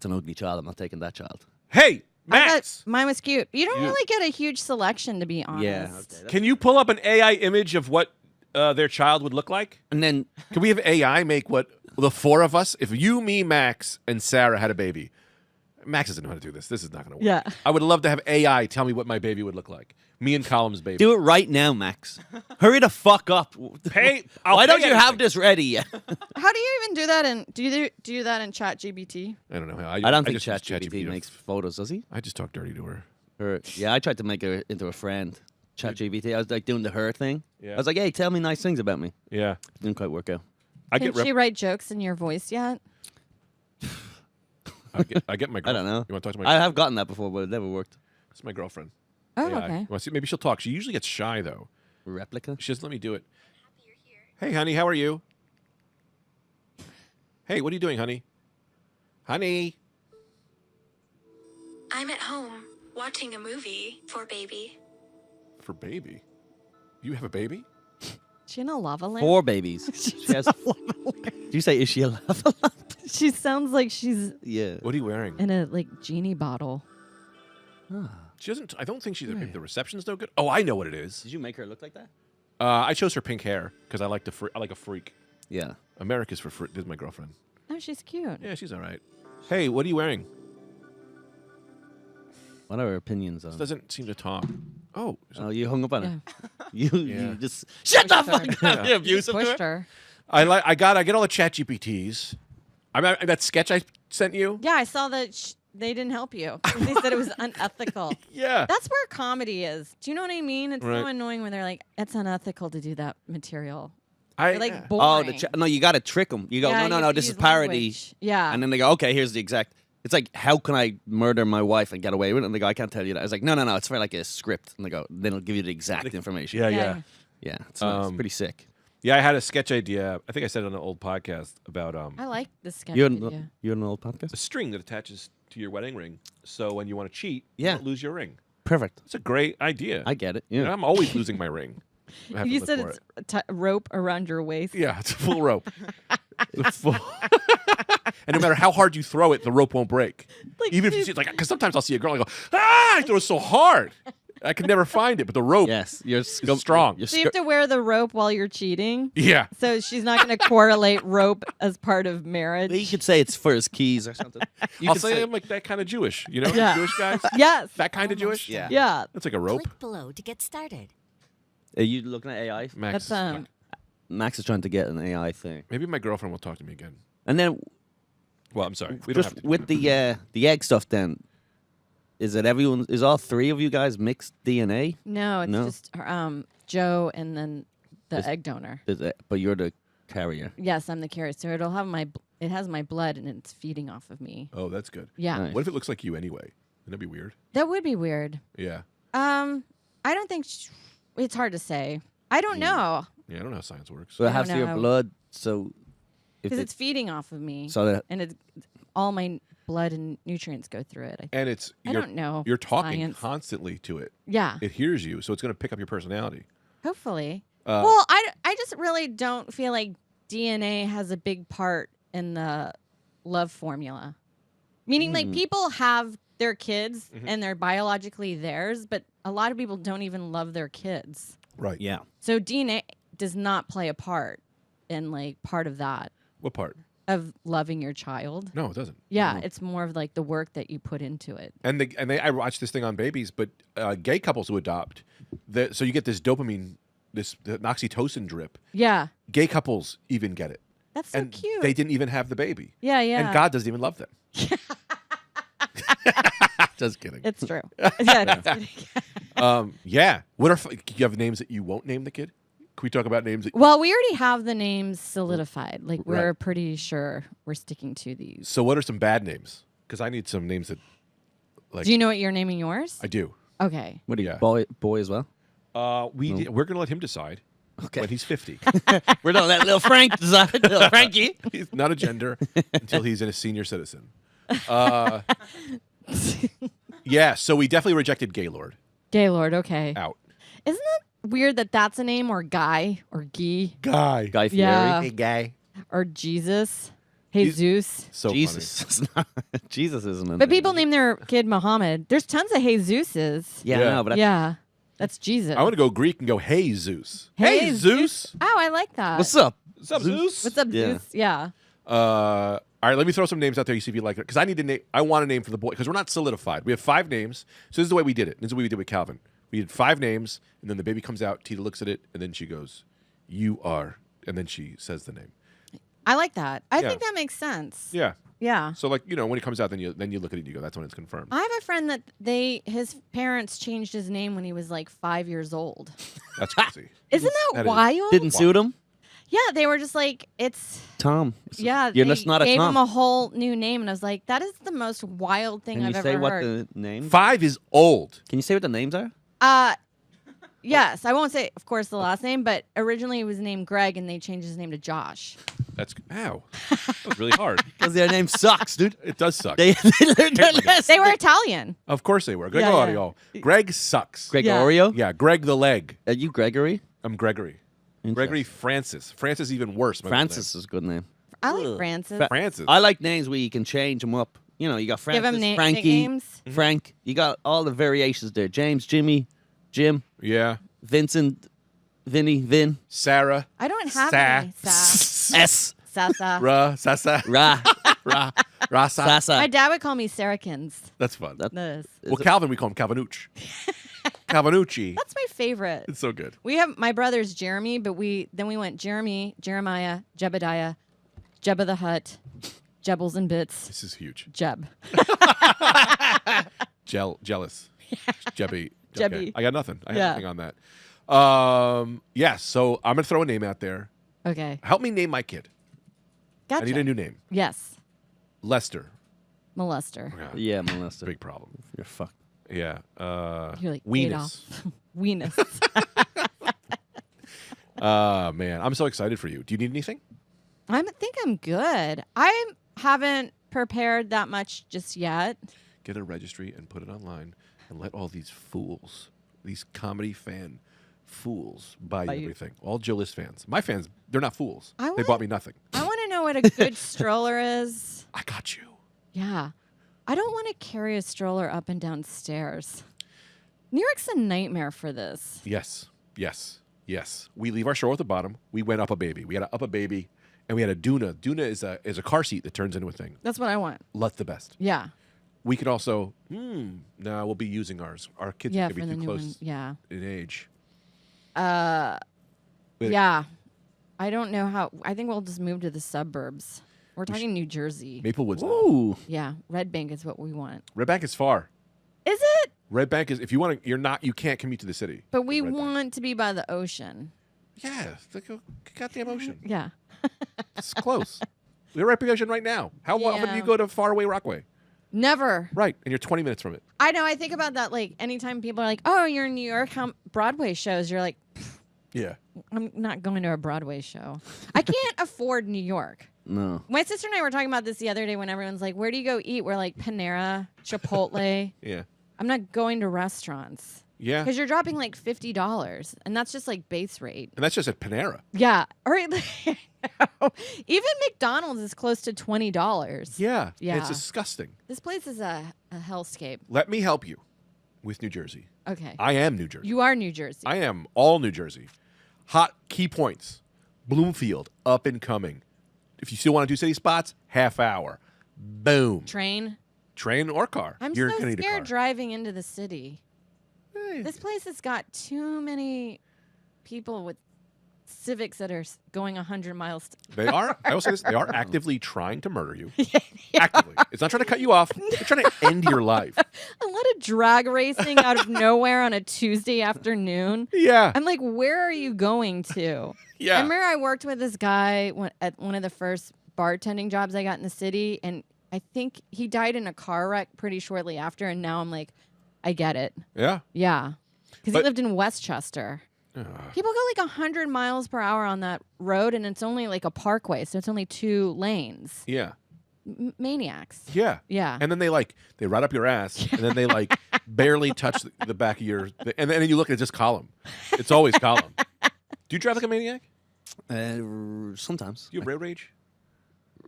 ugly child. I'm not taking that child. Hey, I thought Max, mine was cute. You don't really get a huge selection, to be honest. Yeah. Okay. can you pull up an AI image of what their child would look like? And then Can we have AI make what the 4 of us, if you, me, Max, and Sarah had a baby? Max doesn't know how to do this. This is not going to work. Yeah. I would love to have AI tell me what my baby would look like. Me and Colum's baby. do it right now, Max. Hurry the fuck up. I'll Why don't pay you have anything. this ready yet? How do you even do that? Do you that in ChatGPT? I don't know. I don't think just use ChatGPT to- makes photos, does he? I just talk dirty to her. Yeah, I tried to make her into a friend. ChatGPT. I was like doing the her thing. Yeah. I was like, hey, tell me nice things about me. Yeah. Didn't quite work out. I Can get, she write jokes in your voice yet? I get my girlfriend. I don't know. You want to talk to my I have gotten that before, but it never worked. It's my girlfriend. Oh, AI. okay. You wanna see? Maybe she'll talk. She usually gets shy, though. Replica. She doesn't let me do it. Hey, honey, how are you? Hey, what are you doing, honey? Honey. I'm at home watching a movie for baby. For baby. You have a baby? She in a lava lamp? 4 babies. She has. Do you say is she a lava lamp? She sounds like she's Yeah. What are you wearing? in a genie bottle. She doesn't. I don't think she's. Maybe the reception's no good. Oh, I know what it is. Did you make her look like that? I chose her pink hair because I like I like a freak. Yeah. America's for freak. This is my girlfriend. Oh, she's cute. Yeah, she's all right. Hey, what are you wearing? What are her opinions This on? doesn't seem to talk. Oh, Oh, you hung up on Yeah. her. You Yeah. just shut the Pushed fuck her. up. You're abusive to her. Pushed her. I get all the chat GPTs. I mean, that sketch I sent you. Yeah, I saw that they didn't help you. They said it was unethical. Yeah. That's where comedy is. Do you know what I mean? It's Right. so annoying when they're like, it's unethical to do that material. I They're like yeah. boring. Oh, no, you got to trick them. You go, Yeah, no, you no, have no, to this is use parody. language. Yeah. And then they go, okay, here's the exact. It's like, how can I murder my wife and get away with it? And they go, I can't tell you that. I was like, no, it's for like a script. And they go, then it'll give you the exact information. Yeah, Yeah. yeah. Yeah, it's nice. Um, Pretty sick. Yeah, I had a sketch idea. I think I said it on an old podcast about I like this sketch You're idea. an old podcast? a string that attaches to your wedding ring. So when you want to cheat, Yeah. you don't lose your ring. Perfect. It's a great idea. I get it. You know, Yeah. I'm always losing my ring. I have to You look said for it's it. a rope around your waist. Yeah, it's a full rope. It's full. And no matter how hard you throw it, the rope won't break. Like, Even if you see, like, because sometimes I'll see a girl and I go, I throw it so hard. I can never find it, but the rope, Yes. You're strong. You're So you have to wear the rope while you're cheating. yeah. So she's not going to correlate rope as part of marriage. You could say it's for his keys or something. You I'll could say I'm like that kind of Jewish, you know, Yeah. Jewish guys. Yes. That kind of Jewish. Yeah. Yeah. That's like a rope. Click below to get started. Are you looking at AI? Max, That's Max is trying to get an AI thing. maybe my girlfriend will talk to me again. And then Well, I'm sorry. We don't have just to. with the egg stuff then, is all 3 of you guys mixed DNA? No, it's No. just Joe and then the egg donor. But you're the carrier. Yes, I'm the carrier. So it'll have it has my blood and it's feeding off of me. Oh, that's good. Yeah. Nice. What if it looks like you anyway? Wouldn't that be weird? That would be weird. Yeah. I don't think it's hard to say. I don't know Yeah, I don't know how science works. So it I has don't to your know. blood. So if because it's feeding off of me. so that and all my blood and nutrients go through it. And it's I don't know. You're talking science. constantly to it. Yeah. It hears you, so it's going to pick up your personality. Hopefully. Well, I just really don't feel like DNA has a big part in the love formula. Meaning, like, people have their kids and they're biologically theirs, but a lot of people don't even love their kids. Right. yeah. So DNA does not play a part in, like, part of that, What part? of loving your child. No, it doesn't. Yeah, it's more of, like, the work that you put into it. And I watched this thing on babies, but gay couples who adopt, so you get this dopamine, this oxytocin drip. Yeah. Gay couples even get it. That's so And cute. they didn't even have the baby. Yeah, yeah. And God doesn't even love them. Just kidding. It's true. Yeah. It's Yeah. What are you have names that you won't name the kid? Can we talk about names that? Well, we already have the names solidified. Like, we're Right. pretty sure we're sticking to these. So what are some bad names? Because I need some names that, like, Do you know what you're naming yours? I do. Okay. What do you Yeah. boy as well? We're gonna let him decide Okay. when he's 50. We're gonna let little Frank decide. Little Frankie. He's not a gender until he's a senior citizen. Yeah. So we definitely rejected Gaylord Gaylord, okay. out. Isn't that weird that that's a name, or Guy, or Guy, Guy. Guy Fieri. Yeah. Hey, guy. or Jesus, Jesus? So Jesus. Jesus isn't. A But name. people name their kid Muhammad. There's tons of Jesuses. Yeah, Yeah. no, but Yeah. That's Jesus. I want to go Greek and go, hey, Zeus. Hey, Zeus. Oh, I like that. what's up? What's up, Zeus? What's up, Yeah. Zeus? Yeah. All right, let me throw some names out there. You see if you like it. Because I need to name. I want a name for the boy because we're not solidified. We have 5 names. So this is the way we did it. This is what we did with Calvin. We had 5 names, and then the baby comes out. Tita looks at it, and then she goes, "You are," and then she says the name. I like that. I Yeah. think that makes sense. Yeah. Yeah. So like when it comes out, then you look at it and you go, "That's when it's confirmed." I have a friend that his parents changed his name when he was like 5 years old. That's crazy. Isn't That that is- wild? Didn't suit him. Yeah, they were just like, it's Tom. yeah. You're they just not a gave Tom. him a whole new name, and I was like, that is the most wild thing Can I've you say ever what heard. the names? 5 is old. Can you say what the names are? Yes, I won't say, of course, the last name, but originally he was named Greg, and they changed his name to Josh. That's ow. That was really hard. Because their name sucks, dude. It does suck. They learned their lesson. They were Italian. Of course they were. Yeah, Gregorio. Greg sucks. Gregorio? Yeah, Greg the leg. Are you Gregory? I'm Gregory. Gregory Francis. Francis even worse. my middle Francis is a good name. I like Francis. name. Francis. I like names where you can change them up. You know, you got Give Francis, him Frankie, nicknames. Frank. You got all the variations there. James, Jimmy, Jim, Yeah. Vincent, Vinny, Vin, Sarah. I don't have Sa- any. Sa. S, Sasa. Ra. Sasa. Ra, Ra. Rasa. Sasa. My dad would call me Sarahkins. That's fun. This. Well, Calvin, we call him Calvinucci. Calvinucci. That's my favorite. It's so good. We have my brother's Jeremy, but we went Jeremy, Jeremiah, Jebediah, Jebba the Hutt, Jebbles and Bits, This is huge. Jeb. Jealous. Jebby. Jebby. I got nothing. I have Yeah. nothing on that. Yes. So I'm gonna throw a name out there. Okay. Help me name my kid. Gotcha. I need a new name. Yes. Lester. Molester. Yeah, molester. Big problem. You're fucked. Yeah. You're like Weenus. Weenus. Man, I'm so excited for you. Do you need anything? I think I'm good. I haven't prepared that much just yet. Get a registry and put it online and let all these fools, these comedy fan fools, buy you Buy you. everything. All Joe List fans. My fans, they're not fools. I They want- bought me nothing. I want to know what a good stroller is. I got you. Yeah. I don't want to carry a stroller up and down stairs. New York's a nightmare for this. Yes. Yes. Yes. We leave our stroller at the bottom. We went up a baby. We had to up a baby, and we had a Duna. Duna is a car seat that turns into a thing. That's what I want. That's the best. Yeah. We could also, no, we'll be using ours. Our kids Yeah, are for going to the be too new one. close Yeah. in age. Yeah. I don't know how. I think we'll just move to the suburbs. We're talking New Jersey. Maplewood's. Ooh. Yeah. Red Bank is what we want. Red Bank is far. Is it? Red Bank is if you want to. You can't commute to the city. But we Red Bank. want to be by the ocean. Yeah, the goddamn ocean. Yeah. It's close. We're right by the ocean right now. How often do you go to Faraway Rockaway? Never. Right, and you're 20 minutes from it. I know. I think about that. Like anytime people are like, "Oh, you're in New York. How Broadway shows?" You're like, Yeah. "I'm not going to a Broadway show. I can't afford New York." No. My sister and I were talking about this the other day when everyone's like, "Where do you go eat?" We're like, Panera, Chipotle. Yeah. I'm not going to restaurants. Yeah. Because you're dropping like $50, and that's just like base rate. And that's just at Panera. Yeah. Or even McDonald's is close to $20. Yeah. Yeah. It's disgusting. This place is a hellscape. Let me help you with New Jersey. Okay. I am New Jersey. You are New Jersey. I am all New Jersey. Hot key points. Bloomfield, up and coming. If you still want to do city spots, half hour. Boom. Train. Train or car. I'm You're so gonna need a car. scared driving into the city. Hey. This place has got too many people with Civics that are going 100 miles. They are. I will say this. They are actively trying to murder you. Actively. It's not trying to cut you off. They're trying to end your life. A lot of drag racing out of nowhere on a Tuesday afternoon. Yeah. I'm like, where are you going to? Yeah. I remember I worked with this guy at one of the first bartending jobs I got in the city, and I think he died in a car wreck pretty shortly after, and now I'm like, I get it. Yeah. Yeah. Because he But- lived in Westchester. People go like 100 miles per hour on that road, and it's only like a parkway, so it's only 2 lanes. Yeah. Maniacs. Yeah. Yeah. And then they ride up your ass, and then they barely touch the back of your, and then you look at it, just Colum. It's always Colum. Do you drive like a maniac? Sometimes. Do you have road rage?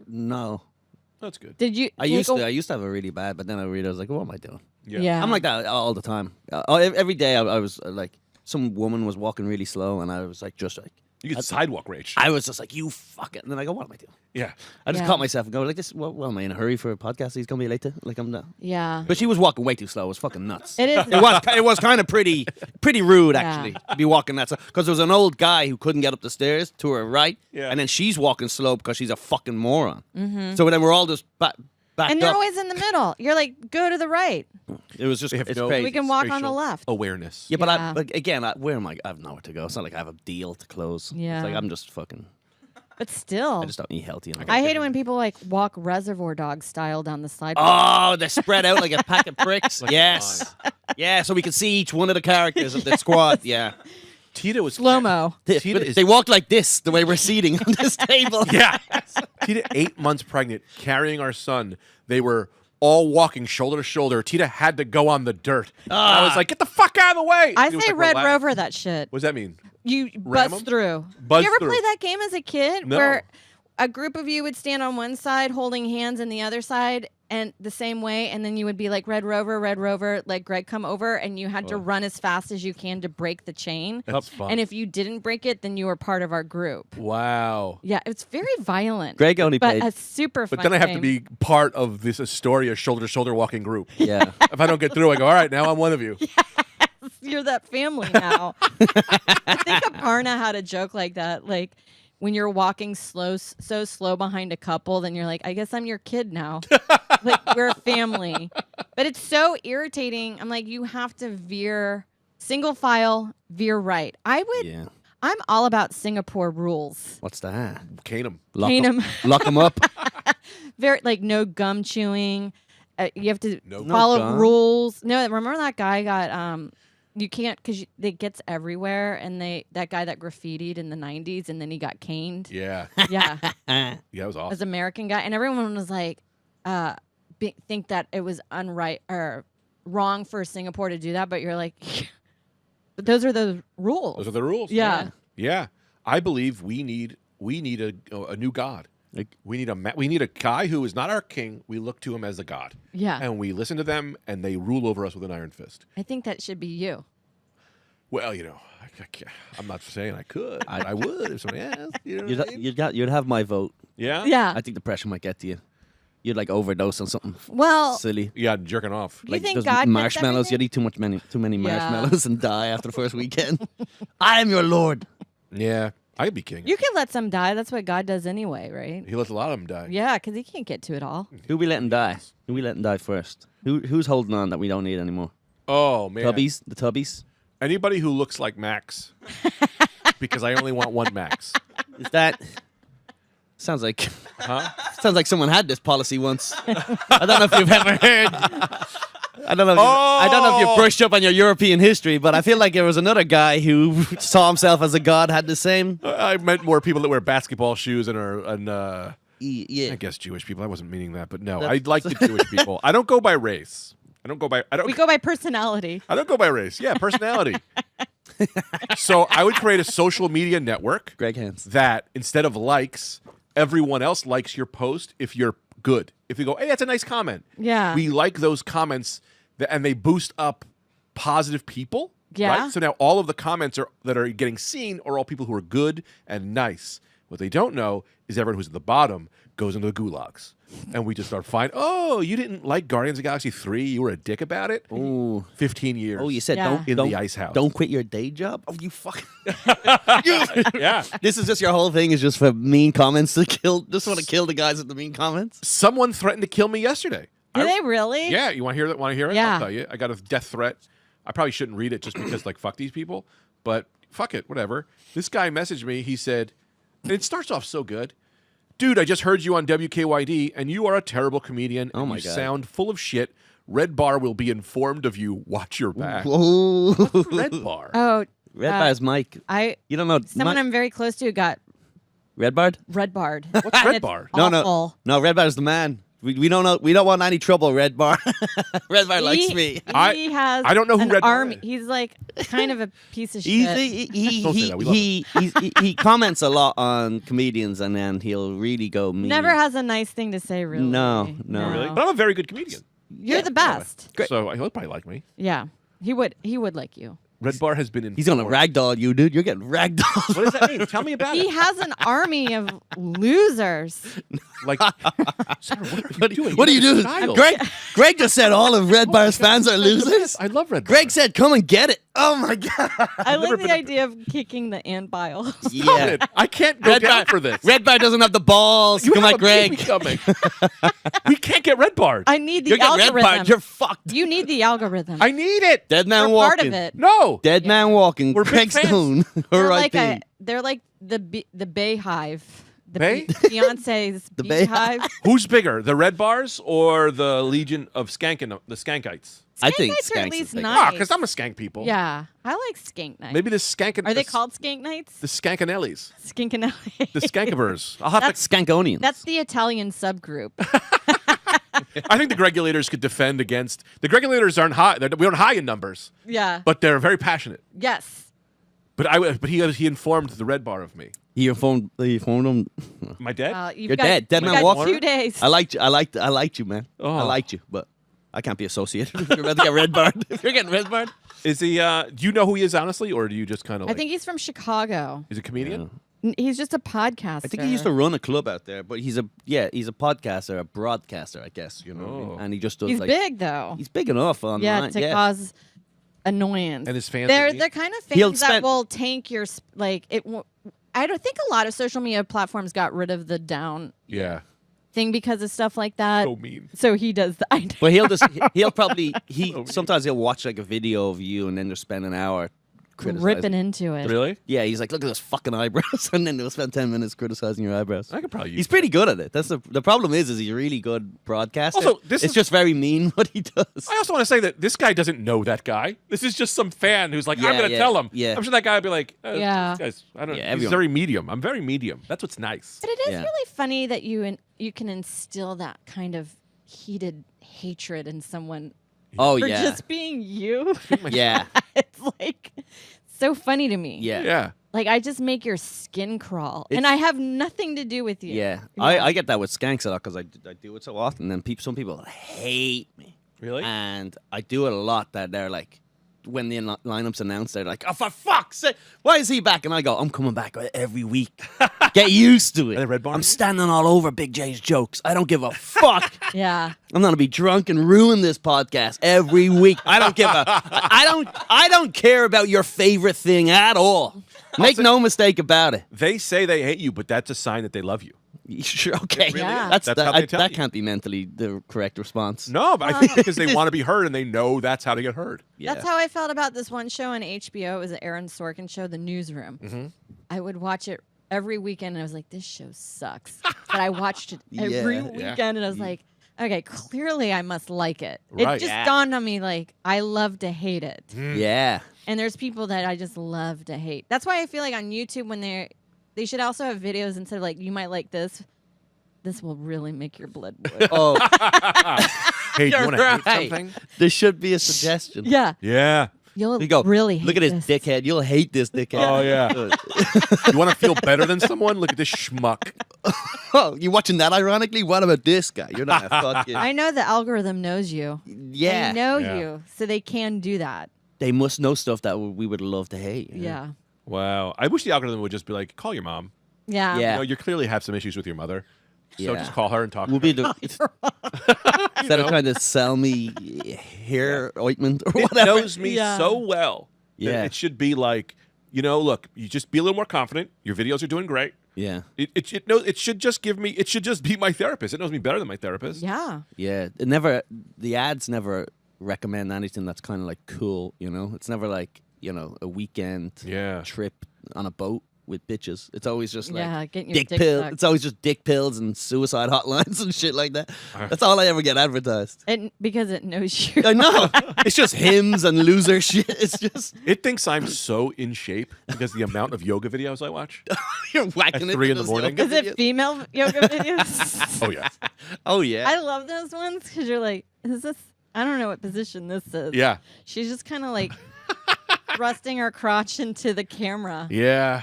No. That's good. Did you? I used to have a really bad, but then I realized like, what am I doing? Yeah. I'm like that all the time. Every day I was like, some woman was walking really slow, and I was like, You get sidewalk rage. I was just like, you fuck it. And then I go, what am I doing? Yeah. I just Yeah. caught myself and go like this. Well, am I in a hurry for a podcast? He's gonna be late to like I'm not. Yeah. But she was walking way too slow. It was fucking nuts. It is. It was kind of pretty rude Yeah. actually to be walking that slow because there was an old guy who couldn't get up the stairs to her right, Yeah. and then she's walking slow because she's a fucking moron. Mm-hmm. So then we're all just backed And they're up. always in the middle. You're like, go to the right. It was just They have it's no crazy. We can walk on the spatial left. awareness. Yeah, but Yeah. but again, where am I? I have nowhere to go. It's not like I have a deal to close. Yeah. It's like I'm just fucking. But still, I just don't eat healthy enough. I hate it when people like walk Reservoir Dog style down the sidewalk. Oh, they're spread out like a pack of bricks. Yes. Yeah, so we can see each one of the characters of the squad. Yeah. Tita was Slow mo. Tita But is they walk like this, the way we're seating on this table. Yeah. Tita, 8 months pregnant, carrying our son. They were all walking shoulder to shoulder. Tita had to go on the dirt. I was like, get the fuck out of the way. I It was say like, Red relax. Rover that shit. What does that mean? You Ram 'em? bust through. Buzz you ever through. play that game as a kid No. where a group of you would stand on one side holding hands and the other side and the same way, and then you would be like Red Rover, let Greg come over, and you had to run as fast as you can to break the chain. That's fun. And if you didn't break it, then you were part of our group. Wow. Yeah, it's very violent. Greg only but played. a super fun But then I have to game. be part of this Astoria shoulder to shoulder walking group. Yeah. If I don't get through, I go, all right, now I'm one of you. You're that family now. I think Aparna had a joke like that. Like when you're walking so slow behind a couple, then you're like, I guess I'm your kid now. Like we're a family. But it's so irritating. I'm like, you have to veer single file, veer right. Yeah. I'm all about Singapore rules. What's that? Cane him. Cane 'em. Lock 'em up. Very like no gum chewing. You have to No follow gum? rules. No, remember that guy got you can't because it gets everywhere, and that guy that graffitied in the 90s, and then he got caned. Yeah. Yeah, Yeah, that was awesome. as American guy, and everyone was like, think that it was or wrong for Singapore to do that, but you're like, but those are the rules. Those are the rules. Yeah. Yeah. I believe we need a new god. Like, We need a guy who is not our king. We look to him as a god. Yeah, And we listen to them, and they rule over us with an iron fist. I think that should be you. Well, I'm not saying I could. I would if somebody asked. You know what I mean? you'd have my vote. Yeah? Yeah. I think the pressure might get to you. You'd like overdose on something Well, silly. Yeah, jerking off. you think those God gets marshmallows. everything? You'd eat too many Yeah. marshmallows and die after the first weekend. I am your lord. Yeah. I'd be king. You can let some die. That's what God does anyway, right? He lets a lot of them die. Yeah, because he can't get to it all. Who we letting die? Who we letting die first? Who's holding on that we don't need anymore? Oh man, Tubbies, the Tubbies. Anybody who looks like Max, because I only want one Max. Is that sounds like someone had this policy once. I don't know if you've ever heard. I don't know. I don't know if you've brushed up on your European history, but I feel like there was another guy who saw himself as a god, had the same. I meant more people that wear basketball shoes and Yeah. I guess Jewish people. I wasn't meaning that, but no, I like the Jewish people. I don't go by race. We go by personality. I don't go by race. Yeah, personality. So I would create a social media network. Greg Hans. That instead of likes, everyone else likes your post if you're good. If you go, hey, that's a nice comment. Yeah. We like those comments, and they boost up positive people. Yeah. Right? So now all of the comments that are getting seen are all people who are good and nice. What they don't know is everyone who's at the bottom goes into the gulags. And we just start finding, oh, you didn't like Guardians of the Galaxy 3? You were a dick about it? Ooh. 15 years. Oh, you said Yeah. In the ice house. Don't quit your day job? Oh, you fucking... Yeah. This is just your whole thing is just for mean comments to kill... Just want to kill the guys with the mean comments? Someone threatened to kill me yesterday. Do they really? Yeah, you want to hear that? Want to hear it? Yeah. I'll tell you. I got a death threat. I probably shouldn't read it just because, like, fuck these people. But fuck it, whatever. This guy messaged me. He said, and it starts off so good. Dude, I just heard you on WKYD, and you are a terrible comedian. Oh, and my you God. sound full of shit. Red Bar will be informed of you. Watch your back. Whoa. Red Bar. Oh, Red Bar's Mike. You don't know... someone I'm very close to got Red Bard? red barred. What's Red Bar? Awful. No, Red Bar's the man. We don't know. We don't want any trouble, Red Bar. Red Bar likes me. He has. I don't know who an Red Bar army. is. He's like kind of a piece of He's, shit. Don't say that, we love he comments a lot on comedians, and then he'll really go mean. Never has a nice thing to say, really. No. Really? But I'm a very good comedian. You're the best. So he'll probably like me. Yeah, he would like you. Red Bar has been in. He's gonna ragdoll you, dude. You're getting ragdolled. What does that mean? Tell me about He it. has an army of losers. Like, Sarah, what are you doing? What are you doing? Style. Greg just said all of Red Bar's fans are losers. I love Red Bar. Greg said, "Come and get it." Oh my god. I like never the been idea of kicking the ant bile. Yeah. I can't go down for this. Red Bar doesn't have the balls. You Come have on, a baby Greg. coming. We can't get Red Barred. I need the You're getting Red algorithm. Bar. You're fucked. You need the algorithm. I need it. Dead man You're walking. part of it. No. Dead man walking. We're big Greg fans. Stone. They're like the Bay Hive. The Bay? Beyonce's The Bay Beehive. Who's bigger, the Red Bars or the Legion of the Skankites? I think Skankites are at Skanks least is big. nice. Ah, because I'm a skank people. Yeah, I like skink nights. Maybe the skank. Are they called skink nights? the Skankanellis? Skinkanelli. The Skankivers. I'll have to. Skankonians. That's the Italian subgroup. I think the Gregulators could defend against the Gregulators. Aren't high. We aren't high in numbers, Yeah. but they're very passionate. Yes. But he informed the Red Bar of me. You phoned him. Am I dead? You've You're got, dead. Dead you've man got walking. 2 days. I liked you. I liked you, man. Oh. I liked you, but I can't be associated. If you're about to get red barred. If you're getting red barred. Is he? Do you know who he is honestly, or do you just kind of? I think he's from Chicago. he's a comedian. He's just a podcaster. I think he used to run a club out there, but he's a podcaster, a broadcaster, I guess. You know, what I mean? Oh. And he just does He's like big though. he's big enough online. Yeah, to cause annoyance. And his fans. They're kind of He'll fans that spend- will tank your like it. I don't think a lot of social media platforms got rid of the down Yeah. thing because of stuff like that. So mean. So he does that. But he'll probably sometimes he'll watch like a video of you and then just spend an hour criticizing. ripping into it. Really? Yeah, he's like, look at those fucking eyebrows, and then he'll spend 10 minutes criticizing your eyebrows. I could probably use. He's pretty good at it. That's the problem is he's a really good broadcaster. Also, this it's is- just very mean what he does. I also want to say that this guy doesn't know that guy. This is just some fan who's like, I'm Yeah, going to yeah, tell him. yeah. I'm sure that guy would be like, Yeah. this guy's, I don't know. Yeah, He's everyone- very medium. I'm very medium. That's what's nice. But it is Yeah. really funny that you can instill that kind of heated hatred in someone Oh for yeah, just being you. yeah, It's like so funny to me. yeah, Yeah. Like I just make your skin crawl, and I have nothing to do with you. yeah. I get that with skanks a lot because I do it so often. And then some people hate me, Really? and I do it a lot. That they're like, when the lineup's announced, they're like, "Oh, for fuck's sake, why is he back?" And I go, "I'm coming back every week. Get used to it. Are they Red Barn? I'm standing all over Big J's jokes. I don't give a fuck. Yeah. I'm gonna be drunk and ruin this podcast every week. I don't give a. I don't care about your favorite thing at all. Make no mistake about it. They say they hate you, but that's a sign that they love you. Sure, okay. Yeah. That's That's how they tell that you. can't be mentally the correct response. No, but I think because they want to be heard and they know that's how to get heard. Yeah. That's how I felt about this one show on HBO. It was an Aaron Sorkin show, The Newsroom. Mm-hmm. I would watch it every weekend, and I was like, this show sucks. But I watched it every Yeah. weekend, and I was like, okay, clearly I must like it. Right. It just Yeah. dawned on me, like, I love to hate it. Yeah. And there's people that I just love to hate. That's why I feel like on YouTube, when they should also have videos instead of like, you might like this. This will really make your blood boil. Oh, Hey, do you You're want to hate right. something? there should be a suggestion. Yeah. Yeah. You'll You go. really hate Look at this this. dickhead. You'll hate this dickhead. Oh, yeah. You want to feel better than someone? Look at this schmuck. Oh, you watching that ironically? What about this guy? You're not a fucking. I know the algorithm knows you. Yeah. They know Yeah. you, so they can do that. They must know stuff that we would love to hate. Yeah. Wow. I wish the algorithm would just be like, call your mom. Yeah. Yeah. You know, you clearly have some issues with your mother. So Yeah. just call her and talk We'll to be her. the instead of trying to sell me hair ointment or It whatever. knows me Yeah. so well. that Yeah. It should be like, look, you just be a little more confident. Your videos are doing great. Yeah. It knows it should just be my therapist. It knows me better than my therapist. Yeah. Yeah. The ads never recommend anything that's kind of like cool, you know? It's never like, a weekend Yeah. trip on a boat with bitches. It's always just like Yeah, getting your dick dick pills. sucked. It's always just dick pills and suicide hotlines and shit like that. That's all I ever get advertised. Because it knows you. I know. It's just hymns and loser shit. It's just It thinks I'm so in shape because the amount of yoga videos I watch. you're whacking At it 3 in to the those morning? yoga Is it videos. female yoga videos? Oh yeah. Oh yeah. I love those ones because you're like, is this? I don't know what position this is. Yeah. She's just kind of like thrusting her crotch into the camera. Yeah.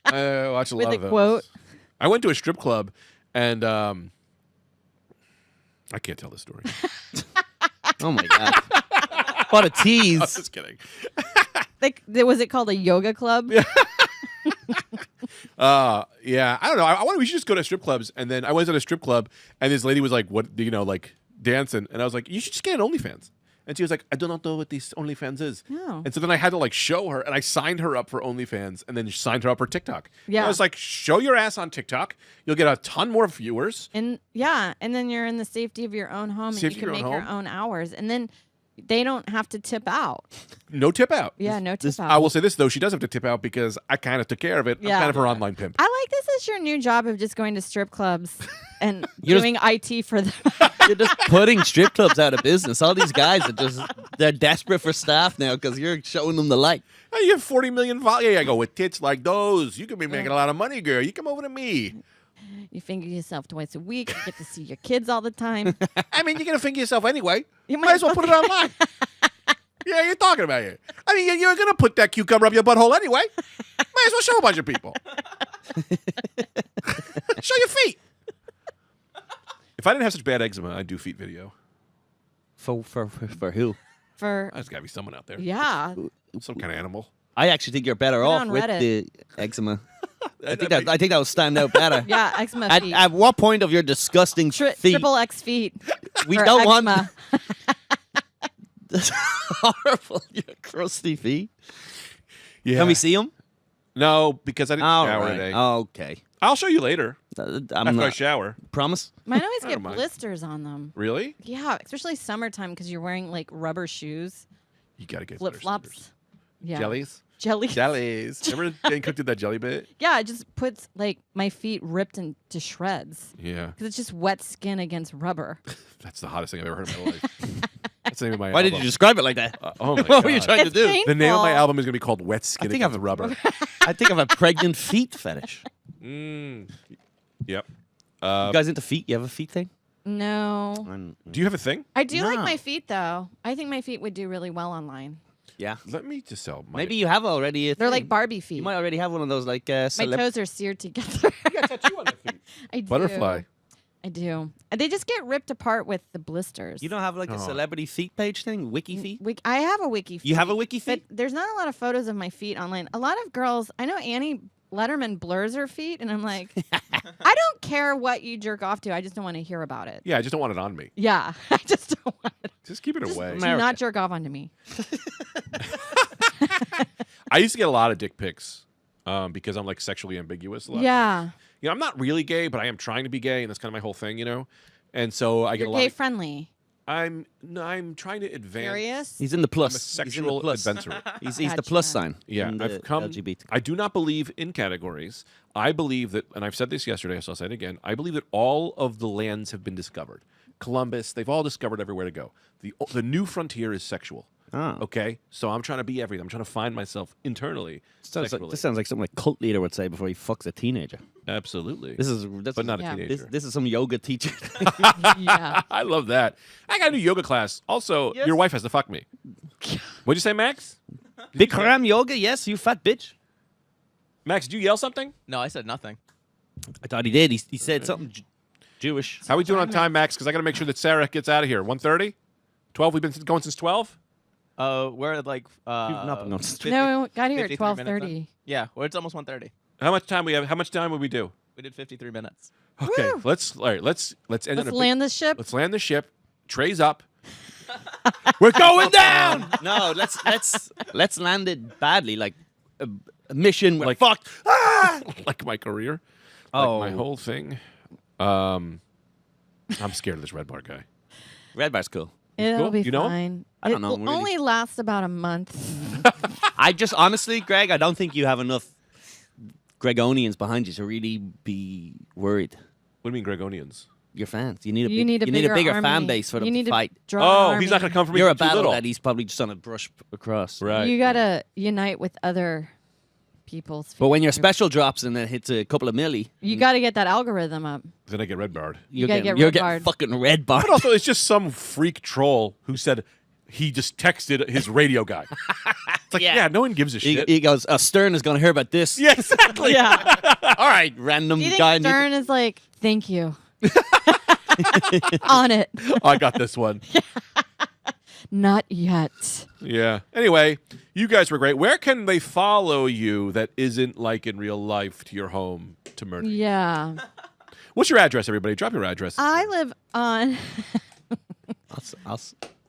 I watch a With lot a of those. quote. I went to a strip club and I can't tell this story. Oh my god. What a I was tease. just kidding. Like, was it called a yoga club? Yeah, I don't know. We should just go to strip clubs. And then I was at a strip club, and this lady was like, "What? Like dancing?" And I was like, "You should just get an OnlyFans." And she was like, "I do not know what these OnlyFans is." No. And so then I had to like show her, and I signed her up for OnlyFans, and then signed her up for TikTok. Yeah. And I was like, "Show your ass on TikTok. You'll get a ton more viewers." And yeah, and then you're in the safety of your own home, Safety and you of can your make own your own hours, and then they don't have to tip out. No tip out. Yeah, no tip out. I will say this though, she does have to tip out because I kind of took care of it. Yeah. I'm kind of her online pimp. I like this as your new job of just going to strip clubs and You're just- doing IT for them. You're just putting strip clubs out of business. All these guys they're desperate for staff now because you're showing them the light. Hey, you have 40 million followers. Yeah, I go with tits like those. You could be making a lot of money, girl. You come over to me. You finger yourself twice a week. You get to see your kids all the time. I mean, you're gonna finger yourself anyway. You Might as well put it online. Yeah, you're talking about it. I mean, you're gonna put that cucumber up your butthole anyway. Might as well show a bunch of people. Show your feet. If I didn't have such bad eczema, I'd do feet video. For who? For There's gotta be someone out there. yeah, Some kind of animal. I actually think you're better Put it off on with Reddit. the eczema. I think that would stand out better. yeah, eczema At, feet. at what point of your disgusting feet? Triple X feet. We for don't want eczema. That's horrible. Your crusty feet. Yeah. Can we see them? No, because I didn't All shower right. today. Okay. I'll show you later I'm after I not. shower. Promise. Mine always I get don't mind. blisters on them. Really? Yeah, especially summertime because you're wearing like rubber shoes, You gotta get flip better flops. sneakers. Yeah, Jellies? jelly. Jellies. Remember Dane Cook did that jelly bit? Yeah, it just puts like my feet ripped into shreds Yeah. because it's just wet skin against rubber. That's the hottest thing I've ever heard in my life. That's the name of my Why album. did you describe it like that? Oh my What were you God. trying to It's do? painful. The name of my album is going to be called Wet Skin think Against I've- Rubber. I think I have a pregnant feet fetish. Yep. You guys into feet? You have a feet thing? No, Do you have a thing? I do like No. my feet though. I think my feet would do really well online. Yeah. Let me just sell my... Maybe you have already. A They're thing. like Barbie feet. You might already have one of those like My celeb- toes are seared together. You got a tattoo on the feet. I do. Butterfly. I do. And they just get ripped apart with the blisters. You don't have like a Oh. celebrity feet page thing? Wiki feet? I have a wiki feet. You have a wiki But feet? there's not a lot of photos of my feet online. A lot of girls, I know Annie Letterman blurs her feet, and I'm like, I don't care what you jerk off to. I just don't want to hear about it. Yeah, I just don't want it on me. Yeah, I just don't want it. Just keep it Just away. do America. not jerk off onto me. I used to get a lot of dick pics because I'm like sexually ambiguous a lot. Yeah. You know, I'm not really gay, but I am trying to be gay, and that's kind of my whole thing, you know. And so I get You're a lot. gay friendly. I'm trying to advance. Curious. He's in the plus. I'm a He's in the sexual plus. adventurer. He's the Gotcha. plus sign. Yeah, in the I've come. LGBT. I do not believe in categories. I believe that, and I've said this yesterday, so I'll say it again. I believe that all of the lands have been discovered. Columbus, they've all discovered everywhere to go. The new frontier is sexual. Oh. Okay, so I'm trying to be everything. I'm trying to find myself internally. Sexually. This sounds like something a cult leader would say before he fucks a teenager. Absolutely. But not a Yeah. teenager. This is some yoga teacher. Yeah. I love that. I got a new yoga class. Also, Yes. your wife has to fuck me. What'd you say, Max? Vikram Yoga, yes, you fat bitch. Max, did you yell something? No, I said nothing. I thought he did. He said something Jewish. How we doing on time, Max? Because I got to make sure that Sarah gets out of here. 1:30? 12? We've been going since 12? We're at like You've not been going since 50 No, we got here at 53 minutes 12:30. in. Yeah, well, it's almost 1:30. How much time we have? How much time would we do? We did 53 minutes. Okay, Woo! let's end Let's on a big- land this ship. Let's land the ship. Trey's up. We're going down. No, let's land it badly, like a mission. We're Like- fucked. Ah! Like my career. Oh. Like my whole thing. I'm scared of this red bar guy. Red bar's cool. It'll cool? be You know him? fine. I don't know It him, will really. only last about a month. I just honestly, Greg, I don't think you have enough Gregonians behind you to really be worried. What do you mean, Gregonians? Your fans. You need a You need a bigger army. fan base for them you need to fight. Draw an Oh, army. he's not going to come for me. You're a 'cause I'm too battle little. that he's probably just on a brush across. Right. You gotta unite with other people's. But when your special drops and it hits a couple of milli, you gotta get that algorithm up. Then I get red barred. You gotta get you're red getting barred. fucking red bar. But also, it's just some freak troll who said he just texted his radio guy. It's like, Yeah. yeah, no one gives a shit. He goes, Stern is going to hear about this. Yeah, exactly. Yeah. All right, random Do you guy. think Stern is like, thank you, on it? I got this one. Not yet. Yeah. Anyway, you guys were great. Where can they follow you that isn't like in real life to your home to murder? you? Yeah. What's your address, everybody? Drop your address. I live on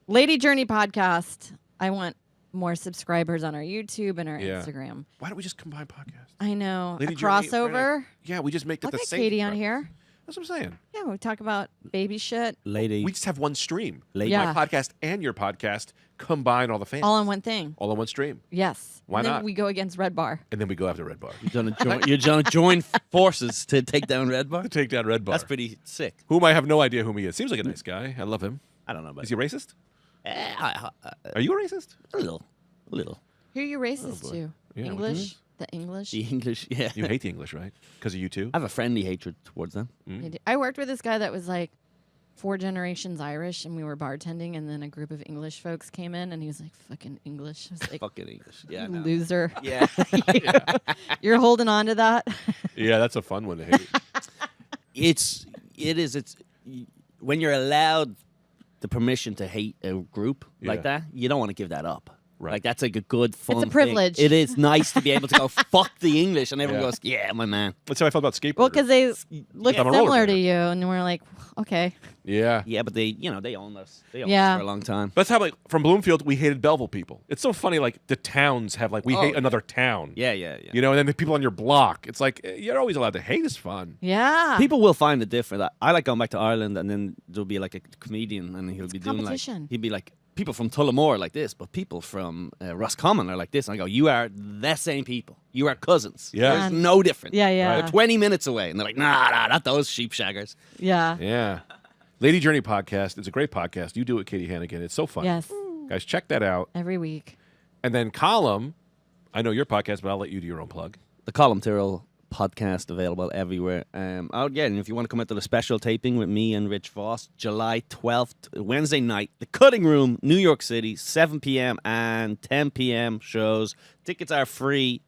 Lady Journey podcast. I want more subscribers on our YouTube and our Yeah. Instagram. Why don't we just combine podcasts? I know. Lady a Journey, crossover. Yeah, we just make it I'll the get same. Katie on stuff. here. That's what I'm saying. Yeah, we talk about baby shit Lady. We just have one stream. Lady. Yeah. My podcast and your podcast combine all the fans. all in one thing. All in one stream. Yes. Why and then not? we go against Red Bar. And then we go after Red Bar. You're gonna join forces to take down Red Bar? To take down Red Bar. That's pretty sick. Whom I have no idea whom he is. Seems like a nice guy. I love him. I don't know about Is he racist? a Are you a racist? little. Who are you racist boy. to? Yeah, English? The English? The English, yeah. You hate the English, right? Because of you too? I have a friendly hatred towards them. I worked with this guy that was like 4 generations Irish, and we were bartending, and then a group of English folks came in, and he was like, fucking English. I was like, Fucking English. Yeah, I know. loser. Yeah. You're holding on to that? Yeah, that's a fun one to hate. It's when you're allowed the permission to hate a group like Yeah. that, you don't want to give that up. Right. Like that's like a good fun thing. privilege. It is nice to be able to go fuck the English and everyone Yeah. goes, yeah, my man. That's how I felt about skateboarders. Well, because they look I'm a similar to rollerblader. you, and we're like, okay. Yeah. Yeah, but they own us. They own Yeah. us for a long time. That's how, like, from Bloomfield, we hated Belleville people. It's so funny, like, the towns have, like, we hate another town. Yeah. You know, and then the people on your block. It's like, you're always allowed to hate is fun. Yeah. People will find it different. I like going back to Ireland, and then there'll be like a comedian, and he'll be doing competition. like he'll be like people from Tullamore are like this, but people from Roscommon are like this. And I go, you are the same people. You are cousins. Yeah. There's no difference. Yeah, yeah. They're 20 minutes away, and they're like, nah, not those sheep shaggers. Yeah. Yeah. Lady Journey podcast. It's a great podcast. You do it, Katie Hannigan. It's so fun. Yes. Guys, check that out. Every week. And then Colum, I know your podcast, but I'll let you do your own plug. The Colum Tyrrell podcast available everywhere. And if you want to come out to the special taping with me and Rich Voss, July 12th, Wednesday night, The Cutting Room, New York City, 7 p.m. and 10 p.m. shows. Tickets are free,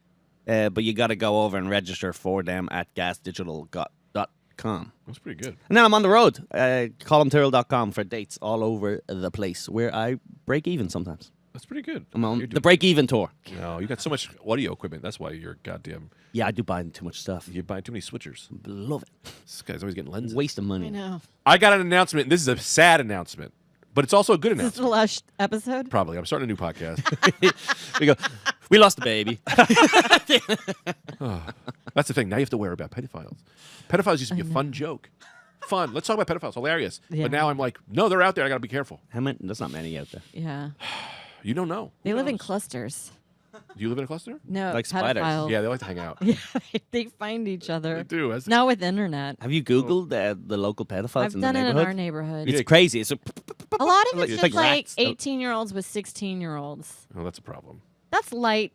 but you got to go over and register for them at gasdigital.com. That's pretty good. And then I'm on the road, columtyrrell.com for dates all over the place where I break even sometimes. That's pretty good. I'm on You're the doing- break even tour. No, you got so much audio equipment. That's why you're goddamn. Yeah, I do buy too much stuff. You buy too many switchers. Love it. This guy's always getting lenses. Waste of money. I know. I got an announcement. This is a sad announcement, but it's also a good Is this the announcement. last episode? Probably. I'm starting a new podcast. We go, We lost the baby. That's the thing. Now you have to worry about pedophiles. Pedophiles used to be a fun joke. Fun. Let's talk about pedophiles. Hilarious. Yeah. But now I'm like, no, they're out there. I got to be careful. How many? There's not many out there. Yeah. You don't know. They Who live in knows? clusters. Do you live in a cluster? No, Like spiders. pedophiles. Yeah, they like to hang out. Yeah, they find each other. They do. That's- Now with internet. Have you Googled the local pedophiles I've in the done it in neighborhood? our neighborhood. It's crazy. It's A lot of it's It's just like like rats. 18-year-olds with 16-year-olds. Oh, that's a problem. That's light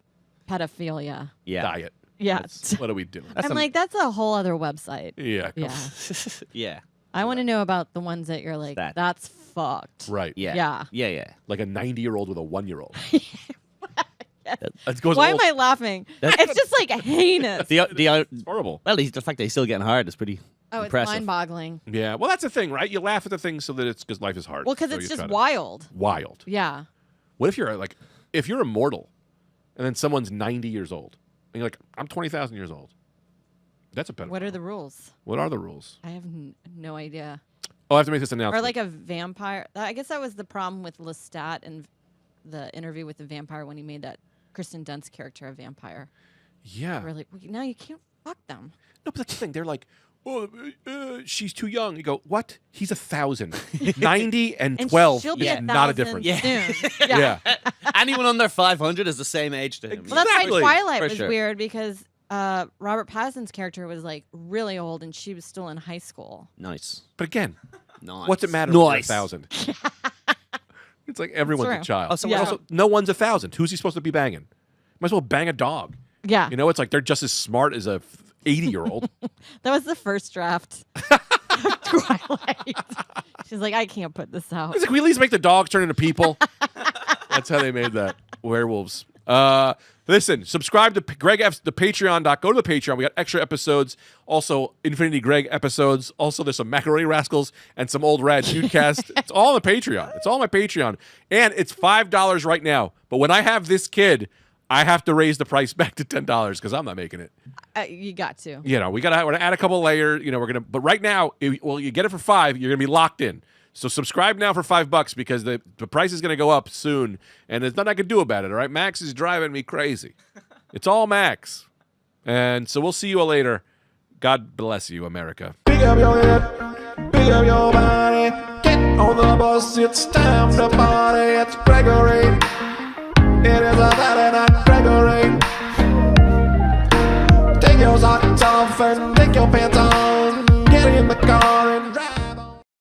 pedophilia. yeah, Diet. Yeah. That's- what are we doing? I'm like, that's a whole other website. Yeah. Yeah. yeah, I want to know about the ones that you're like, That. that's fucked. Right. yeah, Yeah. yeah. Like a 90-year-old with a 1-year-old. That goes Why all- am I laughing? It's just like heinous. It's horrible. Well, the fact that he's still getting hard is pretty Oh, it's impressive. mind-boggling. Yeah. Well, that's the thing, right? You laugh at the things so that it's because life is hard. Well, because So it's you just try to- wild. Wild. Yeah. What if you're like, if you're immortal, and then someone's 90 years old, and you're like, I'm 20,000 years old. That's a pedophile. What are the rules? What are the rules? I have no idea. Oh, I have to make this announcement. Or like a vampire. I guess that was the problem with Lestat and the interview with the vampire when he made that Kristen Dunst character a vampire. yeah. We're like, well, now you can't fuck them. No, but that's the thing. They're like, oh, she's too young. You go, what? He's 1,000. 90 and And 12 she'll be is 1,000 not a difference. soon. Yeah. Anyone under 500 is the same age to him. Well, that's Exactly. why Twilight For was sure. weird because Robert Pattinson's character was like really old and she was still in high school. Nice. But again, Nice. what's it matter if you're Nice. 1,000? It's like everyone's a true. child. Oh, someone Yeah. Also, no one's 1,000. Who's he supposed to be banging? Might as well bang a dog. Yeah. You know, it's like they're just as smart as a 80-year-old. That was the first draft of Twilight. She's like, I can't put this out. It's like, can we at least make the dogs turn into people? That's how they made that. Werewolves. Listen, subscribe to Greg F's the Patreon. Go to the Patreon. We got extra episodes. Also, Infinity Greg episodes. Also, there's some Macaroni Rascals and some old Rad Shootcast. It's all on the Patreon. It's all on my Patreon. And it's $5 right now. But when I have this kid, I have to raise the price back to $10 because I'm not making it. You got to. You know, we're gonna add a couple layers. You know, but right now, you get it for $5, you're gonna be locked in. So subscribe now for $5 because the price is gonna go up soon, and there's nothing I can do about it. All right, Max is driving me crazy. It's all Max, and so we'll see you all later. God bless you, America. Pick up your head, pick up your body, get on the bus, it's time to party. It's Gregory, it is a Saturday night, Gregory. Take your socks off and take your pants on.